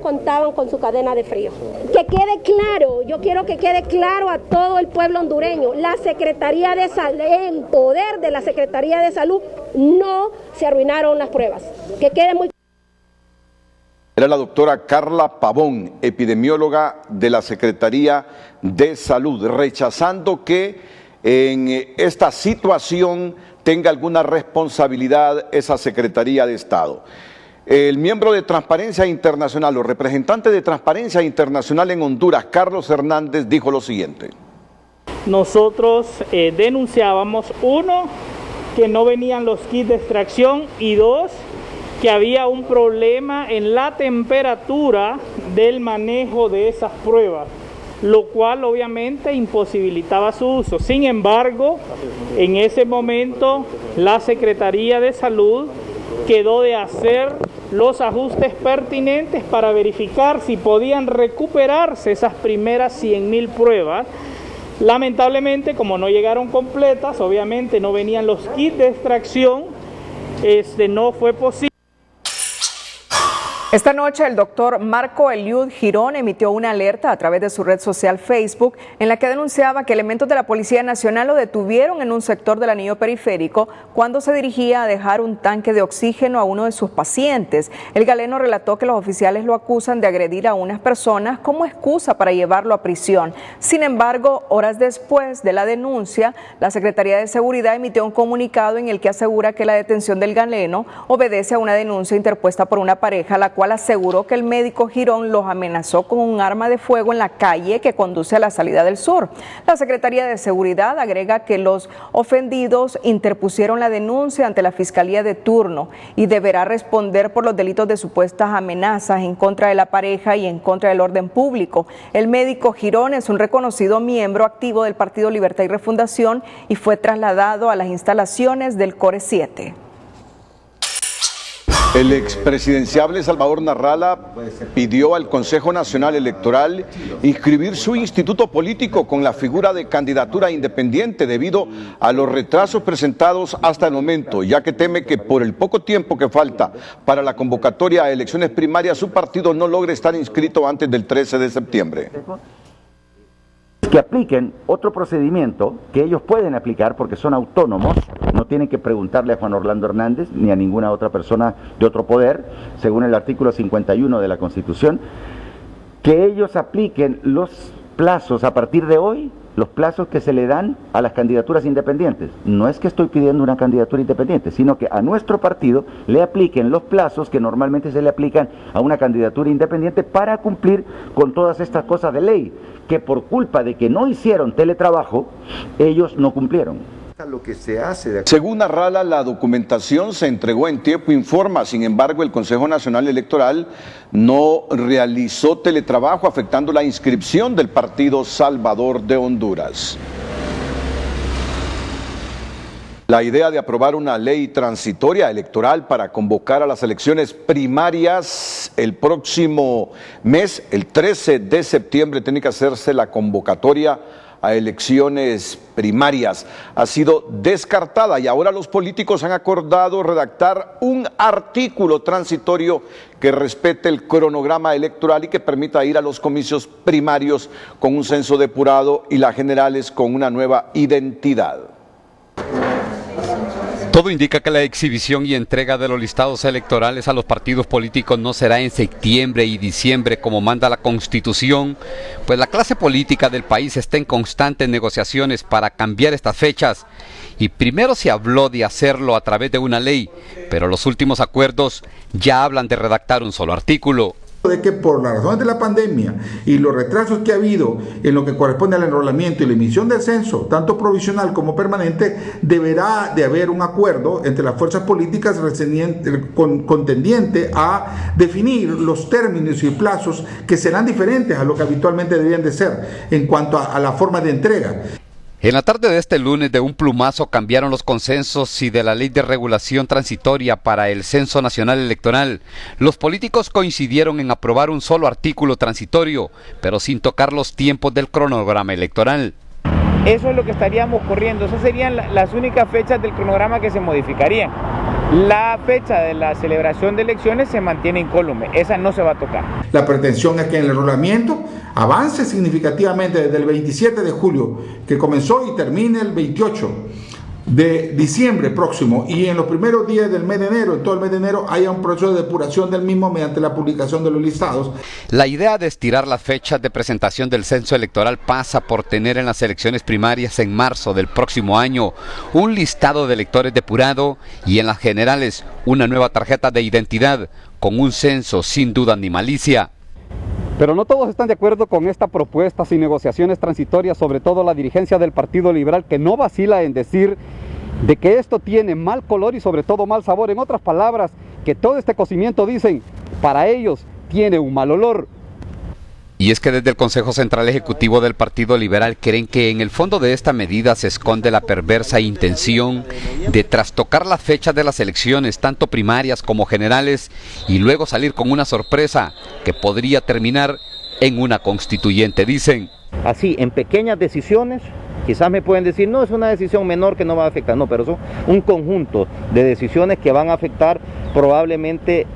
Speaker 7: contaban con su cadena de frío. Que quede claro, yo quiero que quede claro a todo el pueblo hondureño, la Secretaría de Salud, en poder de la Secretaría de Salud, no se arruinaron las pruebas. Que quede muy
Speaker 4: Era la doctora Carla Pavón, epidemióloga de la Secretaría de Salud, rechazando que en esta situación tenga alguna responsabilidad esa Secretaría de Estado. El miembro de Transparencia Internacional o representante de Transparencia Internacional en Honduras, Carlos Hernández, dijo lo siguiente.
Speaker 9: Nosotros denunciábamos, uno, que no venían los kits de extracción, y dos, que había un problema en la temperatura del manejo de esas pruebas, lo cual obviamente imposibilitaba su uso. Sin embargo, en ese momento la Secretaría de Salud quedó de hacer los ajustes pertinentes para verificar si podían recuperarse esas primeras 100.000 pruebas. Lamentablemente, como no llegaron completas, obviamente no venían los kits de extracción, no fue posible.
Speaker 3: Esta noche el doctor Marco Eliud Girón emitió una alerta a través de su red social Facebook en la que denunciaba que elementos de la Policía Nacional lo detuvieron en un sector del anillo periférico cuando se dirigía a dejar un tanque de oxígeno a uno de sus pacientes. El galeno relató que los oficiales lo acusan de agredir a unas personas como excusa para llevarlo a prisión. Sin embargo, horas después de la denuncia, la Secretaría de Seguridad emitió un comunicado en el que asegura que la detención del galeno obedece a una denuncia interpuesta por una pareja, la cual aseguró que el médico Girón los amenazó con un arma de fuego en la calle que conduce a la salida del sur. La Secretaría de Seguridad agrega que los ofendidos interpusieron la denuncia ante la Fiscalía de turno y deberá responder por los delitos de supuestas amenazas en contra de la pareja y en contra del orden público. El médico Girón es un reconocido miembro activo del Partido Libertad y Refundación y fue trasladado a las instalaciones del Core 7.
Speaker 4: El expresidenciable Salvador Narrala pidió al Consejo Nacional Electoral inscribir su instituto político con la figura de candidatura independiente debido a los retrasos presentados hasta el momento, ya que teme que por el poco tiempo que falta para la convocatoria a elecciones primarias su partido no logre estar inscrito antes del 13 de septiembre.
Speaker 12: Que apliquen otro procedimiento que ellos pueden aplicar porque son autónomos, no tienen que preguntarle a Juan Orlando Hernández ni a ninguna otra persona de otro poder, según el artículo 51 de la Constitución, que ellos apliquen los plazos a partir de hoy, los plazos que se le dan a las candidaturas independientes. No es que estoy pidiendo una candidatura independiente, sino que a nuestro partido le apliquen los plazos que normalmente se le aplican a una candidatura independiente para cumplir con todas estas cosas de ley, que por culpa de que no hicieron teletrabajo, ellos no cumplieron.
Speaker 4: Lo que se hace Según Narrala, la documentación se entregó en tiempo informa, sin embargo el Consejo Nacional Electoral no realizó teletrabajo, afectando la inscripción del Partido Salvador de Honduras. La idea de aprobar una ley transitoria electoral para convocar a las elecciones primarias el próximo mes, el 13 de septiembre, tiene que hacerse la convocatoria a elecciones primarias, ha sido descartada y ahora los políticos han acordado redactar un artículo transitorio que respete el cronograma electoral y que permita ir a los comicios primarios con un censo depurado y las generales con una nueva identidad.
Speaker 24: Todo indica que la exhibición y entrega de los listados electorales a los partidos políticos no será en septiembre y diciembre como manda la Constitución, pues la clase política del país está en constantes negociaciones para cambiar estas fechas. Y primero se habló de hacerlo a través de una ley, pero los últimos acuerdos ya hablan de redactar un solo artículo.
Speaker 8: de que por las razones de la pandemia y los retrasos que ha habido en lo que corresponde al enrolamiento y la emisión del censo, tanto provisional como permanente, deberá de haber un acuerdo entre las fuerzas políticas contendiente a definir los términos y plazos que serán diferentes a lo que habitualmente deberían de ser en cuanto a la forma de entrega.
Speaker 24: En la tarde de este lunes, de un plumazo cambiaron los consensos y de la ley de regulación transitoria para el Censo Nacional Electoral. Los políticos coincidieron en aprobar un solo artículo transitorio, pero sin tocar los tiempos del cronograma electoral.
Speaker 11: Eso es lo que estaríamos corriendo, esas serían las únicas fechas del cronograma que se modificarían. La fecha de la celebración de elecciones se mantiene incólume, esa no se va a tocar.
Speaker 8: La pretensión es que el enrolamiento avance significativamente desde el 27 de julio, que comenzó, y termine el 28 de diciembre próximo, y en los primeros días del mes de enero, en todo el mes de enero, haya un proceso de depuración del mismo mediante la publicación de los listados.
Speaker 24: La idea de estirar las fechas de presentación del censo electoral pasa por tener en las elecciones primarias en marzo del próximo año un listado de electores depurado y en las generales una nueva tarjeta de identidad con un censo sin duda ni malicia.
Speaker 13: Pero no todos están de acuerdo con esta propuesta sin negociaciones transitorias, sobre todo la dirigencia del Partido Liberal, que no vacila en decir de que esto tiene mal color y sobre todo mal sabor. En otras palabras, que todo este cocimiento, dicen, para ellos tiene un mal olor.
Speaker 24: Y es que desde el Consejo Central Ejecutivo del Partido Liberal creen que en el fondo de esta medida se esconde la perversa intención de trastocar las fechas de las elecciones, tanto primarias como generales, y luego salir con una sorpresa que podría terminar en una constituyente, dicen.
Speaker 14: Así, en pequeñas decisiones, quizás me pueden decir, no, es una decisión menor que no va a afectar, no, pero son un conjunto de decisiones que van a afectar probablemente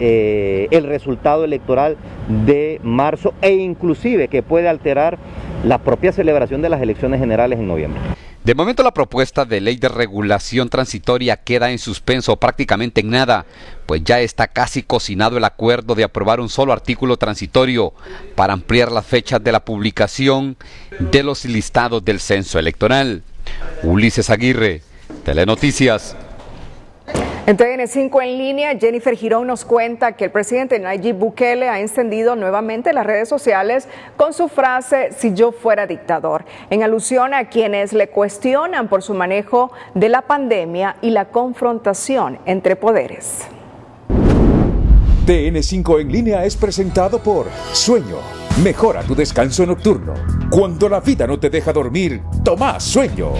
Speaker 14: el resultado electoral de marzo, e inclusive que puede alterar la propia celebración de las elecciones generales en noviembre.
Speaker 24: De momento la propuesta de ley de regulación transitoria queda en suspenso, prácticamente en nada, pues ya está casi cocinado el acuerdo de aprobar un solo artículo transitorio para ampliar las fechas de la publicación de los listados del censo electoral. Ulises Aguirre, Telenoticias.
Speaker 3: En TN5 en línea, Jennifer Girón nos cuenta que el presidente Nayib Bukele ha encendido nuevamente las redes sociales con su frase "si yo fuera dictador", en alusión a quienes le cuestionan por su manejo de la pandemia y la confrontación entre poderes.
Speaker 2: TN5 en línea es presentado por Sueño. Mejora tu descanso nocturno. Cuando la vida no te deja dormir, toma Sueño.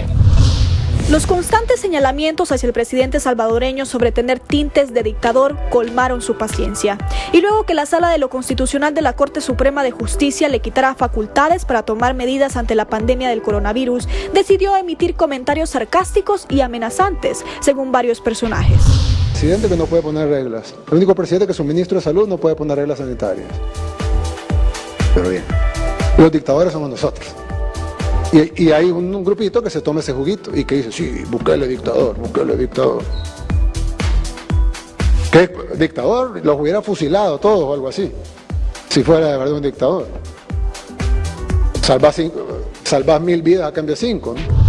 Speaker 25: Los constantes señalamientos hacia el presidente salvadoreño sobre tener tintes de dictador colmaron su paciencia. Y luego que la Sala de lo Constitucional de la Corte Suprema de Justicia le quitara facultades para tomar medidas ante la pandemia del coronavirus, decidió emitir comentarios sarcásticos y amenazantes, según varios personajes.
Speaker 26: Presidente que no puede poner reglas. El único presidente que es un ministro de salud no puede poner reglas sanitarias. Pero bien, los dictadores somos nosotros. Y hay un grupito que se toma ese juguito y que dice, sí, Bukele dictador, Bukele dictador. ¿Qué dictador? Los hubiera fusilado todos o algo así, si fuera de verdad un dictador. Salvás 1000 vidas a cambio de 5, ¿no?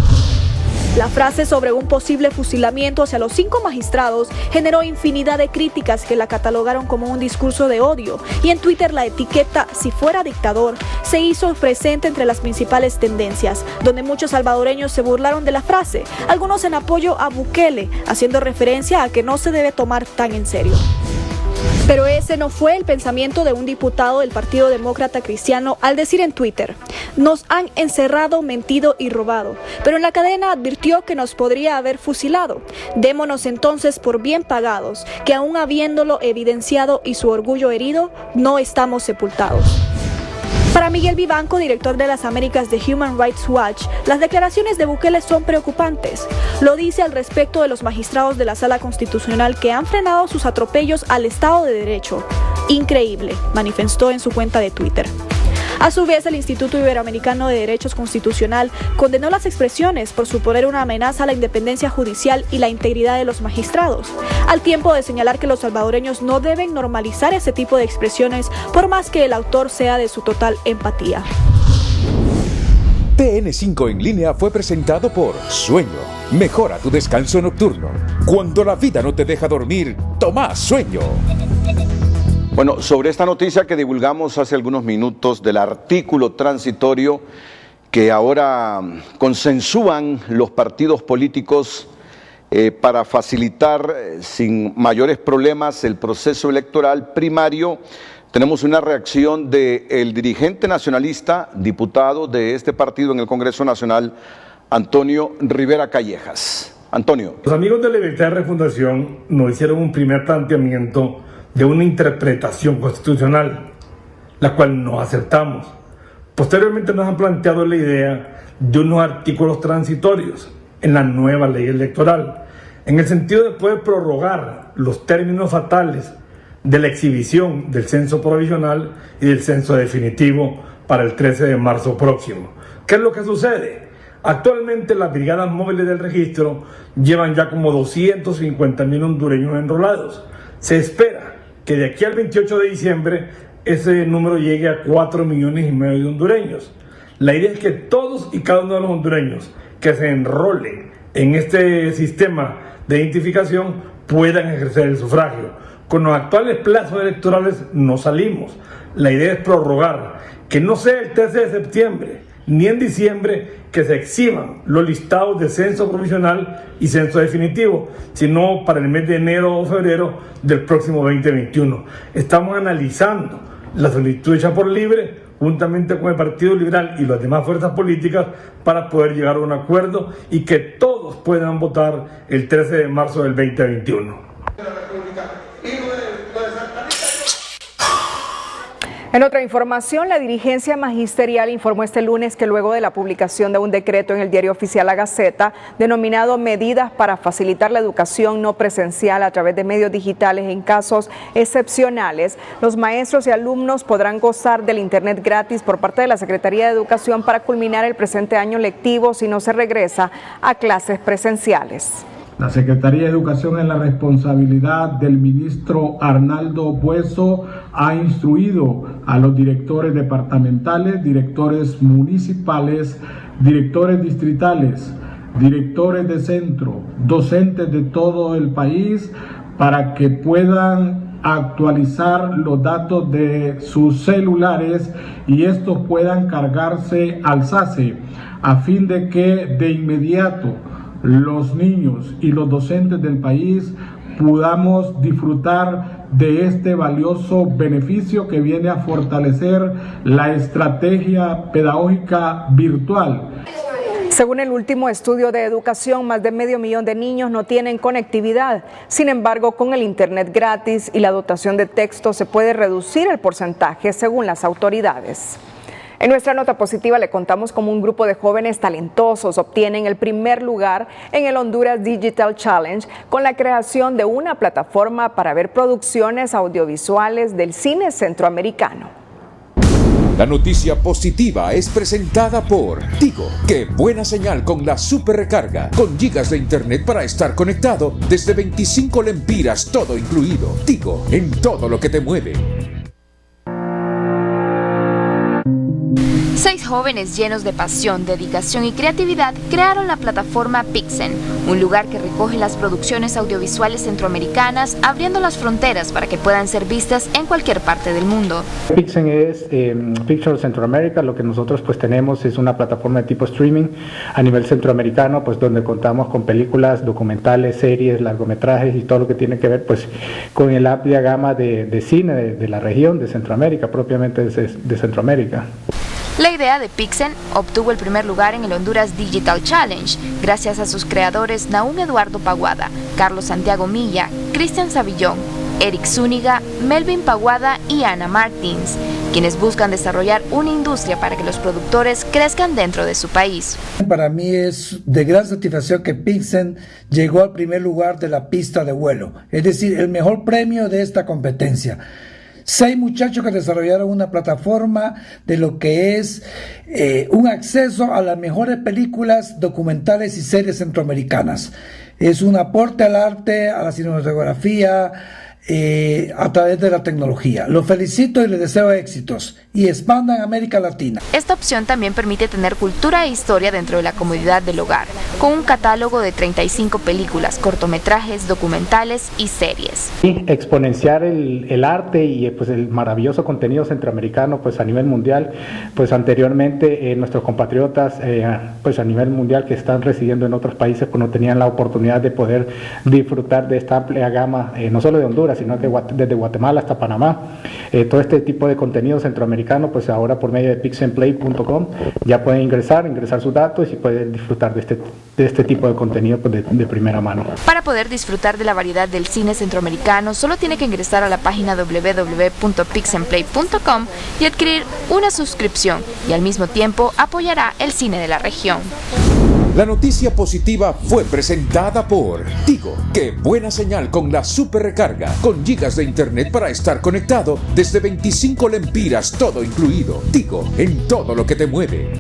Speaker 25: La frase sobre un posible fusilamiento hacia los 5 magistrados generó infinidad de críticas que la catalogaron como un discurso de odio, y en Twitter la etiqueta "si fuera dictador" se hizo presente entre las principales tendencias, donde muchos salvadoreños se burlaron de la frase, algunos en apoyo a Bukele, haciendo referencia a que no se debe tomar tan en serio. Pero ese no fue el pensamiento de un diputado del Partido Demócrata Cristiano al decir en Twitter: "Nos han encerrado, mentido y robado, pero en la cadena advirtió que nos podría haber fusilado. Démonos entonces por bien pagados, que aún habiéndolo evidenciado y su orgullo herido, no estamos sepultados". Para Miguel Vivanco, director de las Américas de Human Rights Watch, las declaraciones de Bukele son preocupantes. Lo dice al respecto de los magistrados de la Sala Constitucional que han frenado sus atropellos al Estado de Derecho. Increíble, manifestó en su cuenta de Twitter. A su vez, el Instituto Iberoamericano de Derechos Constitucional condenó las expresiones por suponer una amenaza a la independencia judicial y la integridad de los magistrados, al tiempo de señalar que los salvadoreños no deben normalizar ese tipo de expresiones por más que el autor sea de su total empatía.
Speaker 2: TN5 en línea fue presentado por Sueño. Mejora tu descanso nocturno. Cuando la vida no te deja dormir, toma Sueño.
Speaker 4: Bueno, sobre esta noticia que divulgamos hace algunos minutos del artículo transitorio que ahora consensúan los partidos políticos para facilitar sin mayores problemas el proceso electoral primario, tenemos una reacción del dirigente nacionalista, diputado de este partido en el Congreso Nacional, Antonio Rivera Callejas. Antonio.
Speaker 10: Los amigos de la Libertad de Refundación nos hicieron un primer planteamiento de una interpretación constitucional, la cual no aceptamos. Posteriormente nos han planteado la idea de unos artículos transitorios en la nueva ley electoral, en el sentido de poder prorrogar los términos fatales de la exhibición del censo provisional y del censo definitivo para el 13 de marzo próximo. ¿Qué es lo que sucede? Actualmente las brigadas móviles del registro llevan ya como 250.000 hondureños enrolados. Se espera que de aquí al 28 de diciembre ese número llegue a 4,5 millones de hondureños. La idea es que todos y cada uno de los hondureños que se enrolen en este sistema de identificación puedan ejercer el sufragio. Con los actuales plazos electorales no salimos. La idea es prorrogar, que no sea el 13 de septiembre ni en diciembre que se exhiban los listados de censo provisional y censo definitivo, sino para el mes de enero o febrero del próximo 2021. Estamos analizando la solicitud hecha por Libre, juntamente con el Partido Liberal y las demás fuerzas políticas, para poder llegar a un acuerdo y que todos puedan votar el 13 de marzo del 2021.
Speaker 3: En otra información, la dirigencia magisterial informó este lunes que luego de la publicación de un decreto en el diario oficial La Gaceta, denominado Medidas para facilitar la educación no presencial a través de medios digitales en casos excepcionales, los maestros y alumnos podrán gozar del Internet gratis por parte de la Secretaría de Educación para culminar el presente año lectivo si no se regresa a clases presenciales.
Speaker 15: La Secretaría de Educación, en la responsabilidad del ministro Arnaldo Bueso, ha instruido a los directores departamentales, directores municipales, directores distritales, directores de centro, docentes de todo el país, para que puedan actualizar los datos de sus celulares y estos puedan cargarse al SACE, a fin de que de inmediato los niños y los docentes del país podamos disfrutar de este valioso beneficio que viene a fortalecer la estrategia pedagógica virtual.
Speaker 3: Según el último estudio de educación, más de 500,000 de niños no tienen conectividad. Sin embargo, con el Internet gratis y la dotación de texto se puede reducir el porcentaje según las autoridades. En nuestra nota positiva le contamos cómo un grupo de jóvenes talentosos obtienen el primer lugar en el Honduras Digital Challenge con la creación de una plataforma para ver producciones audiovisuales del cine centroamericano.
Speaker 2: La noticia positiva es presentada por Tigo. ¡Qué buena señal con la super recarga! Con gigas de internet para estar conectado desde 25 lempiras, todo incluido. Tigo, en todo lo que te mueve.
Speaker 16: 6 jóvenes llenos de pasión, dedicación y creatividad crearon la plataforma Pixen, un lugar que recoge las producciones audiovisuales centroamericanas, abriendo las fronteras para que puedan ser vistas en cualquier parte del mundo.
Speaker 17: Pixen es Picture Centroamérica. Lo que nosotros pues tenemos es una plataforma de tipo streaming a nivel centroamericano, pues donde contamos con películas, documentales, series, largometrajes y todo lo que tiene que ver pues con el amplia gama de cine de la región de Centroamérica, propiamente de Centroamérica.
Speaker 16: La idea de Pixen obtuvo el primer lugar en el Honduras Digital Challenge gracias a sus creadores Nahum Eduardo Paguada, Carlos Santiago Milla, Cristian Savillón, Eric Zúñiga, Melvin Paguada y Ana Martins, quienes buscan desarrollar una industria para que los productores crezcan dentro de su país.
Speaker 18: Para mí es de gran satisfacción que Pixen llegó al primer lugar de la pista de vuelo, es decir, el mejor premio de esta competencia. 6 muchachos que desarrollaron una plataforma de lo que es un acceso a las mejores películas, documentales y series centroamericanas. Es un aporte al arte, a la cinematografía, a través de la tecnología. Los felicito y les deseo éxitos y expandan América Latina.
Speaker 16: Esta opción también permite tener cultura e historia dentro de la comodidad del hogar, con un catálogo de 35 películas, cortometrajes, documentales y series.
Speaker 17: Y exponenciar el arte y pues el maravilloso contenido centroamericano pues a nivel mundial. Pues anteriormente nuestros compatriotas pues a nivel mundial que están residiendo en otros países pues no tenían la oportunidad de poder disfrutar de esta amplia gama, no solo de Honduras, sino que desde Guatemala hasta Panamá. Todo este tipo de contenido centroamericano, pues ahora por medio de pixenplay.com ya pueden ingresar sus datos y pueden disfrutar de este tipo de contenido pues, de primera mano.
Speaker 16: Para poder disfrutar de la variedad del cine centroamericano, solo tiene que ingresar a la página www.pixenplay.com y adquirir una suscripción, y al mismo tiempo apoyará el cine de la región.
Speaker 2: La noticia positiva fue presentada por Tigo. ¡Qué buena señal con la super recarga! Con gigas de internet para estar conectado desde 25 lempiras, todo incluido. Tigo, en todo lo que te mueve.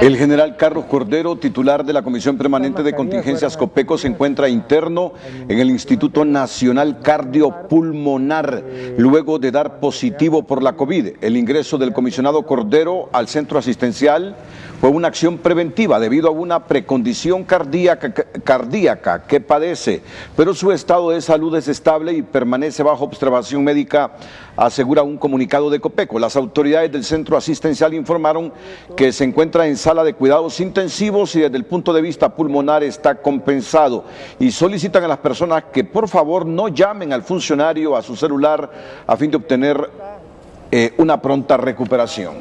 Speaker 4: El general Carlos Cordero, titular de la Comisión Permanente de Contingencias COPECO, se encuentra interno en el Instituto Nacional Cardiopulmonar, luego de dar positivo por la COVID. El ingreso del comisionado Cordero al centro asistencial fue una acción preventiva debido a una precondición cardíaca que padece, pero su estado de salud es estable y permanece bajo observación médica, asegura un comunicado de COPECO. Las autoridades del centro asistencial informaron que se encuentra en sala de cuidados intensivos y desde el punto de vista pulmonar está compensado, y solicitan a las personas que por favor no llamen al funcionario a su celular a fin de obtener una pronta recuperación.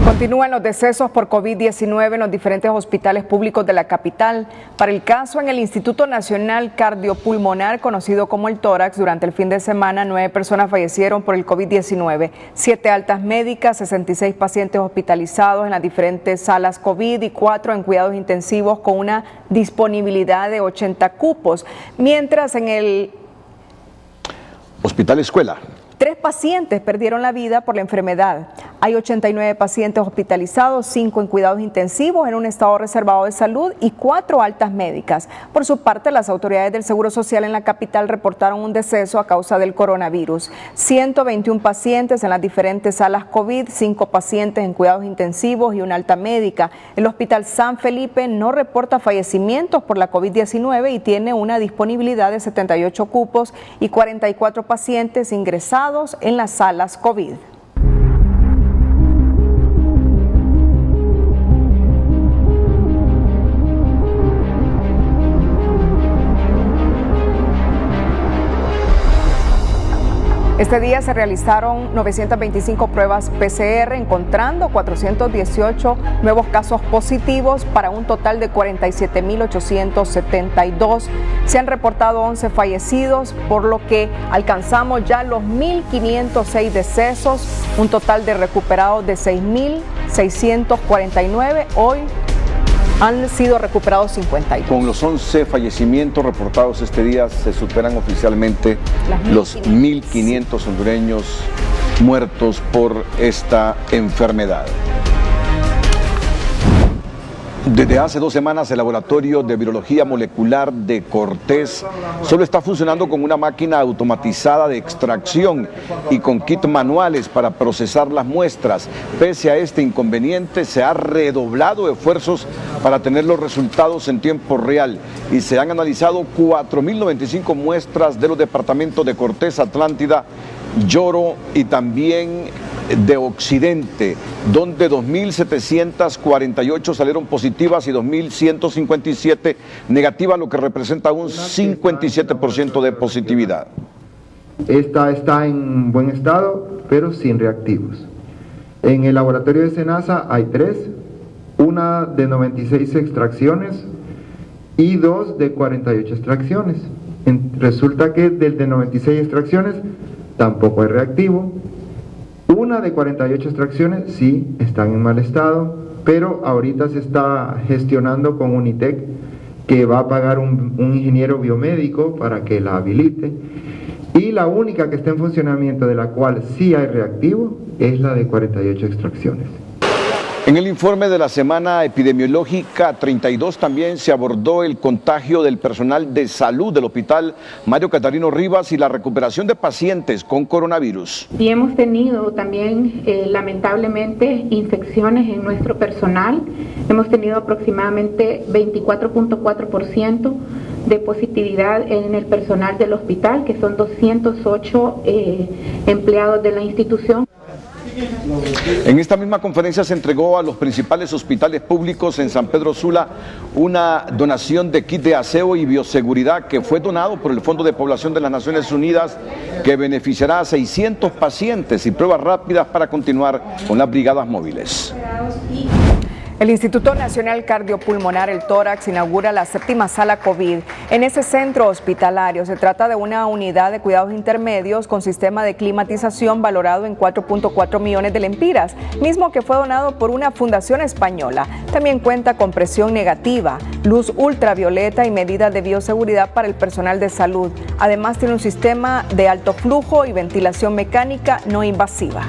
Speaker 3: Continúan los decesos por COVID-19 en los diferentes hospitales públicos de la capital. Para el caso en el Instituto Nacional Cardiopulmonar, conocido como el tórax, durante el fin de semana 9 personas fallecieron por el COVID-19, 7 altas médicas, 66 pacientes hospitalizados en las diferentes salas COVID y 4 en cuidados intensivos con una disponibilidad de 80 cupos. Mientras en el
Speaker 4: Hospital Escuela,
Speaker 3: 3 pacientes perdieron la vida por la enfermedad. Hay 89 pacientes hospitalizados, 5 en cuidados intensivos en un estado reservado de salud y 4 altas médicas. Por su parte, las autoridades del Seguro Social en la capital reportaron un deceso a causa del coronavirus. 121 pacientes en las diferentes salas COVID, 5 pacientes en cuidados intensivos y una alta médica. El Hospital San Felipe no reporta fallecimientos por la COVID-19 y tiene una disponibilidad de 78 cupos y 44 pacientes ingresados en las salas COVID. Este día se realizaron 925 pruebas PCR, encontrando 418 nuevos casos positivos para un total de 47.872. Se han reportado 11 fallecidos, por lo que alcanzamos ya los 1.506 decesos, un total de recuperados de 6.649. Hoy han sido recuperados 52.
Speaker 4: Con los 11 fallecimientos reportados este día se superan oficialmente los 1.500 hondureños muertos por esta enfermedad. Desde hace 2 semanas el Laboratorio de Virología Molecular de Cortés solo está funcionando con una máquina automatizada de extracción y con kits manuales para procesar las muestras. Pese a este inconveniente, se ha redoblado esfuerzos para tener los resultados en tiempo real y se han analizado 4.095 muestras de los departamentos de Cortés, Atlántida, Lloro y también de Occidente, donde 2.748 salieron positivas y 2.157 negativas, lo que representa un 57% de positividad.
Speaker 1: Esta está en buen estado, pero sin reactivos. En el laboratorio de Senasa hay 3, una de 96 extracciones y 2 de 48 extracciones. Resulta que del de 96 extracciones tampoco hay reactivo. Una de 48 extracciones sí están en mal estado, pero ahorita se está gestionando con Unitec, que va a pagar un ingeniero biomédico para que la habilite. Y la única que está en funcionamiento, de la cual sí hay reactivo, es la de 48 extracciones.
Speaker 4: En el informe de la semana epidemiológica 32 también se abordó el contagio del personal de salud del Hospital Mario Catarino Rivas y la recuperación de pacientes con coronavirus.
Speaker 5: Y hemos tenido también lamentablemente infecciones en nuestro personal. Hemos tenido aproximadamente 24.4% de positividad en el personal del hospital, que son 208 empleados de la institución.
Speaker 4: En esta misma conferencia se entregó a los principales hospitales públicos en San Pedro Sula una donación de kit de aseo y bioseguridad que fue donado por el Fondo de Población de las Naciones Unidas, que beneficiará a 600 pacientes y pruebas rápidas para continuar con las brigadas móviles.
Speaker 3: El Instituto Nacional Cardiopulmonar, el Tórax, inaugura la 7ª sala COVID en ese centro hospitalario. Se trata de una unidad de cuidados intermedios con sistema de climatización valorado en 4.4 millones de lempiras, mismo que fue donado por una fundación española. También cuenta con presión negativa, luz ultravioleta y medidas de bioseguridad para el personal de salud. Además tiene un sistema de alto flujo y ventilación mecánica no invasiva.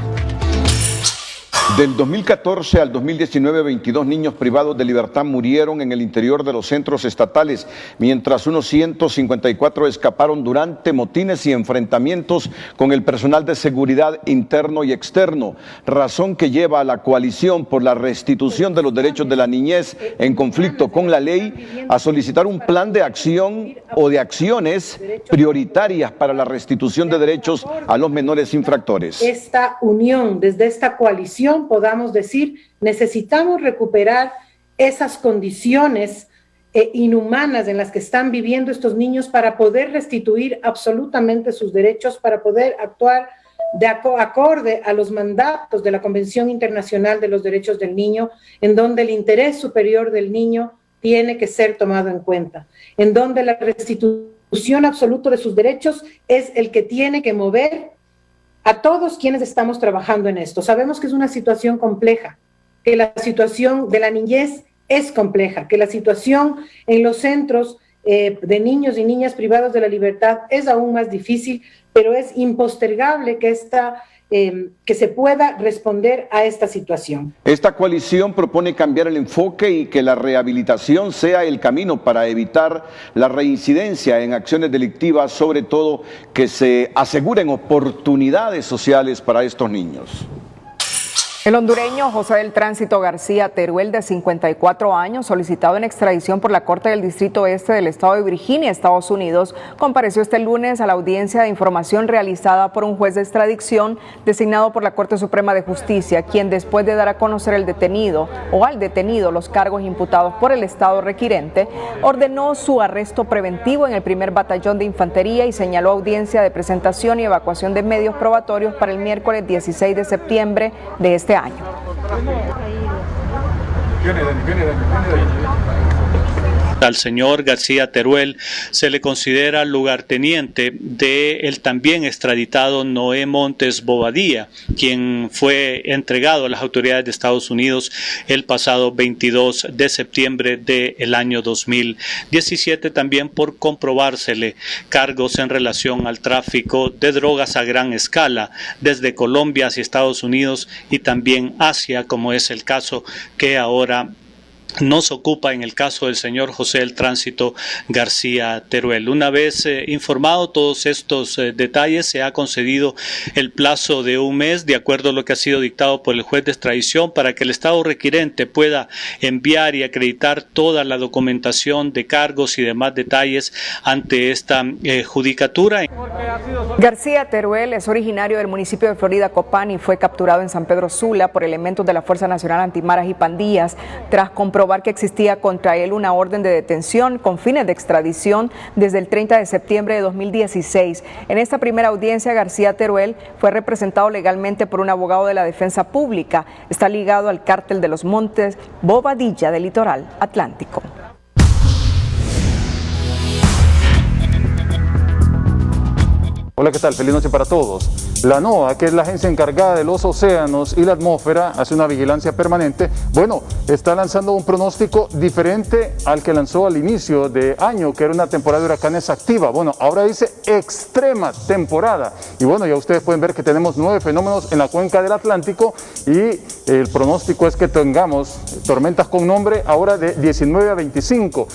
Speaker 4: Del 2014 al 2019, 22 niños privados de libertad murieron en el interior de los centros estatales, mientras unos 154 escaparon durante motines y enfrentamientos con el personal de seguridad interno y externo, razón que lleva a la coalición por la restitución de los derechos de la niñez en conflicto con la ley a solicitar un plan de acción o de acciones prioritarias para la restitución de derechos a los menores infractores.
Speaker 6: Esta unión, desde esta coalición, podamos decir, necesitamos recuperar esas condiciones inhumanas en las que están viviendo estos niños para poder restituir absolutamente sus derechos, para poder actuar de acorde a los mandatos de la Convención Internacional de los Derechos del Niño, en donde el interés superior del niño tiene que ser tomado en cuenta, en donde la restitución absoluta de sus derechos es el que tiene que mover a todos quienes estamos trabajando en esto. Sabemos que es una situación compleja, que la situación de la niñez es compleja, que la situación en los centros de niños y niñas privados de la libertad es aún más difícil, pero es impostergable que se pueda responder a esta situación.
Speaker 4: Esta coalición propone cambiar el enfoque y que la rehabilitación sea el camino para evitar la reincidencia en acciones delictivas, sobre todo que se aseguren oportunidades sociales para estos niños.
Speaker 3: El hondureño José del Tránsito García Teruel, de 54 años, solicitado en extradición por la Corte del Distrito Este del Estado de Virginia, Estados Unidos, compareció este lunes a la audiencia de información realizada por un juez de extradición designado por la Corte Suprema de Justicia, quien, después de dar a conocer al detenido los cargos imputados por el Estado requirente, ordenó su arresto preventivo en el primer batallón de infantería y señaló audiencia de presentación y evacuación de medios probatorios para el miércoles 16 de septiembre de este año.
Speaker 19: Al señor García Teruel se le considera lugarteniente del también extraditado Noé Montes Bobadilla, quien fue entregado a las autoridades de Estados Unidos el pasado 22 de septiembre del año 2017, también por comprobársele cargos en relación al tráfico de drogas a gran escala desde Colombia hacia Estados Unidos y también Asia, como es el caso que ahora nos ocupa en el caso del señor José del Tránsito García Teruel. Una vez informado todos estos detalles, se ha concedido el plazo de un mes, de acuerdo a lo que ha sido dictado por el juez de extradición, para que el Estado requirente pueda enviar y acreditar toda la documentación de cargos y demás detalles ante esta judicatura.
Speaker 3: García Teruel es originario del municipio de Florida Copán y fue capturado en San Pedro Sula por elementos de la Fuerza Nacional Antimaras y Pandillas tras comprobar que existía contra él una orden de detención con fines de extradición desde el 30 de septiembre de 2016. En esta primera audiencia, García Teruel fue representado legalmente por un abogado de la Defensa Pública. Está ligado al cártel de los Montes Bobadilla del Litoral Atlántico.
Speaker 7: Hola, ¿qué tal? Feliz noche para todos. La NOAA, que es la agencia encargada de los océanos y la atmósfera, hace una vigilancia permanente. Bueno, está lanzando un pronóstico diferente al que lanzó al inicio de año, que era una temporada de huracanes activa. Bueno, ahora dice extrema temporada. Y bueno, ya ustedes pueden ver que tenemos 9 fenómenos en la cuenca del Atlántico y el pronóstico es que tengamos tormentas con nombre ahora de 19 a 25.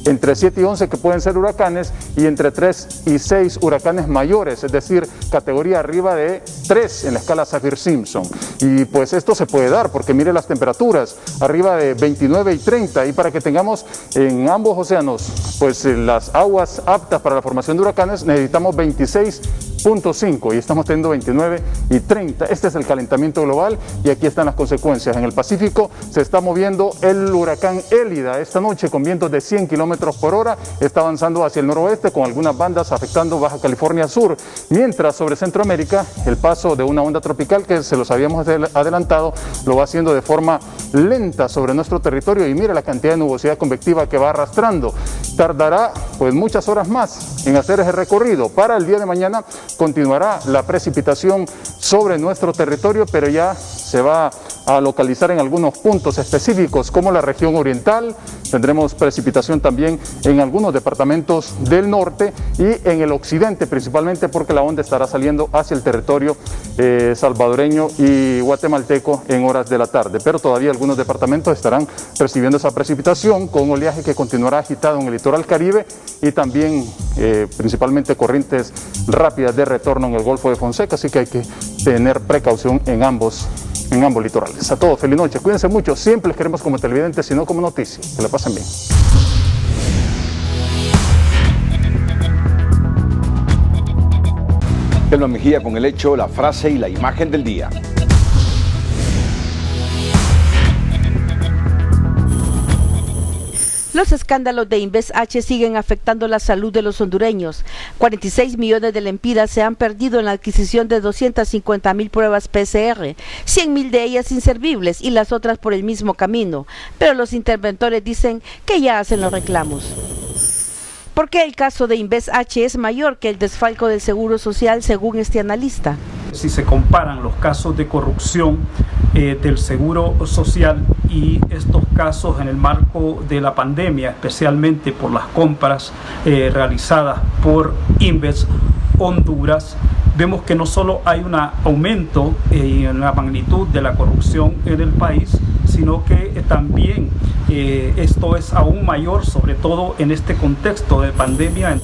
Speaker 7: Entre 7 y 11 que pueden ser huracanes y entre 3 y 6 huracanes mayores, es decir, categoría arriba de 3 en la escala Saffir-Simpson. Y pues esto se puede dar porque mire las temperaturas, arriba de 29 y 30, y para que tengamos en ambos océanos pues las aguas aptas para la formación de huracanes necesitamos 26.5 y estamos teniendo 29 y 30. Este es el calentamiento global y aquí están las consecuencias. En el Pacífico se está moviendo el huracán Élida esta noche con vientos de 100 kilómetros por hora, está avanzando hacia el noroeste con algunas bandas afectando Baja California Sur, mientras sobre Centroamérica el paso de una onda tropical que se los habíamos adelantado lo va haciendo de forma lenta sobre nuestro territorio y mira la cantidad de nubosidad convectiva que va arrastrando. Tardará pues muchas horas más en hacer ese recorrido. Para el día de mañana continuará la precipitación sobre nuestro territorio, pero ya se va a localizar en algunos puntos específicos como la región oriental. Tendremos precipitación también en algunos departamentos del norte y en el occidente, principalmente porque la onda estará saliendo hacia el territorio salvadoreño y guatemalteco en horas de la tarde. Pero todavía algunos departamentos estarán recibiendo esa precipitación con un oleaje que continuará agitado en el litoral caribe y también principalmente corrientes rápidas de retorno en el Golfo de Fonseca, así que hay que tener precaución en ambos litorales. A todos, feliz noche, cuídense mucho, siempre les queremos como televidentes, sino como noticias. Que la pasen bien.
Speaker 4: Telma Mejía con el hecho, la frase y la imagen del día.
Speaker 9: Los escándalos de InvestH siguen afectando la salud de los hondureños. 46 millones de lempiras se han perdido en la adquisición de 250,000 pruebas PCR, 100,000 de ellas inservibles y las otras por el mismo camino. Pero los interventores dicen que ya hacen los reclamos. ¿Por qué el caso de InvestH es mayor que el desfalco del Seguro Social según este analista?
Speaker 20: Si se comparan los casos de corrupción del Seguro Social y estos casos en el marco de la pandemia, especialmente por las compras realizadas por Inves Honduras, vemos que no solo hay un aumento en la magnitud de la corrupción en el país, sino que también esto es aún mayor, sobre todo en este contexto de pandemia.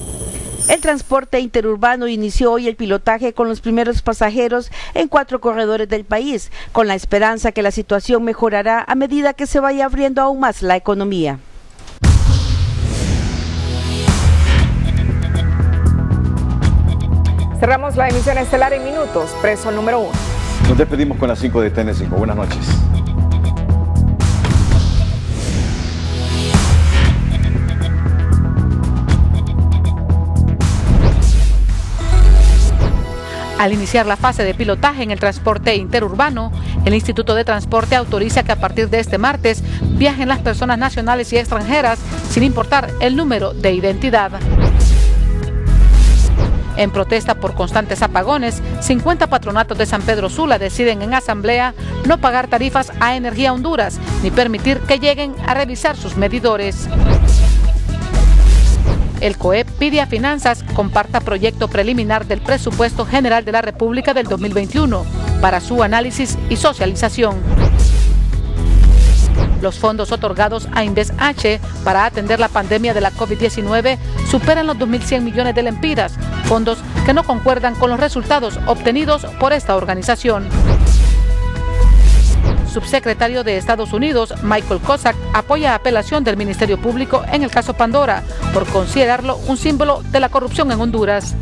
Speaker 9: El transporte interurbano inició hoy el pilotaje con los primeros pasajeros en 4 corredores del país, con la esperanza que la situación mejorará a medida que se vaya abriendo aún más la economía.
Speaker 3: Cerramos la emisión estelar en minutos. Preso número 1.
Speaker 4: Nos despedimos con las 5 de TN5. Buenas noches.
Speaker 21: Al iniciar la fase de pilotaje en el transporte interurbano, el Instituto de Transporte autoriza que a partir de este martes viajen las personas nacionales y extranjeras sin importar el número de identidad. En protesta por constantes apagones, 50 patronatos de San Pedro Sula deciden en asamblea no pagar tarifas a Energía Honduras ni permitir que lleguen a revisar sus medidores. El COEP pide a Finanzas comparta proyecto preliminar del Presupuesto General de la República del 2021 para su análisis y socialización. Los fondos otorgados a InvestH para atender la pandemia de la COVID-19 superan los 2.100 millones de lempiras, fondos que no concuerdan con los resultados obtenidos por esta organización. Subsecretario de Estados Unidos, Michael Cossack, apoya apelación del Ministerio Público en el caso Pandora por considerarlo un símbolo de la corrupción en Honduras.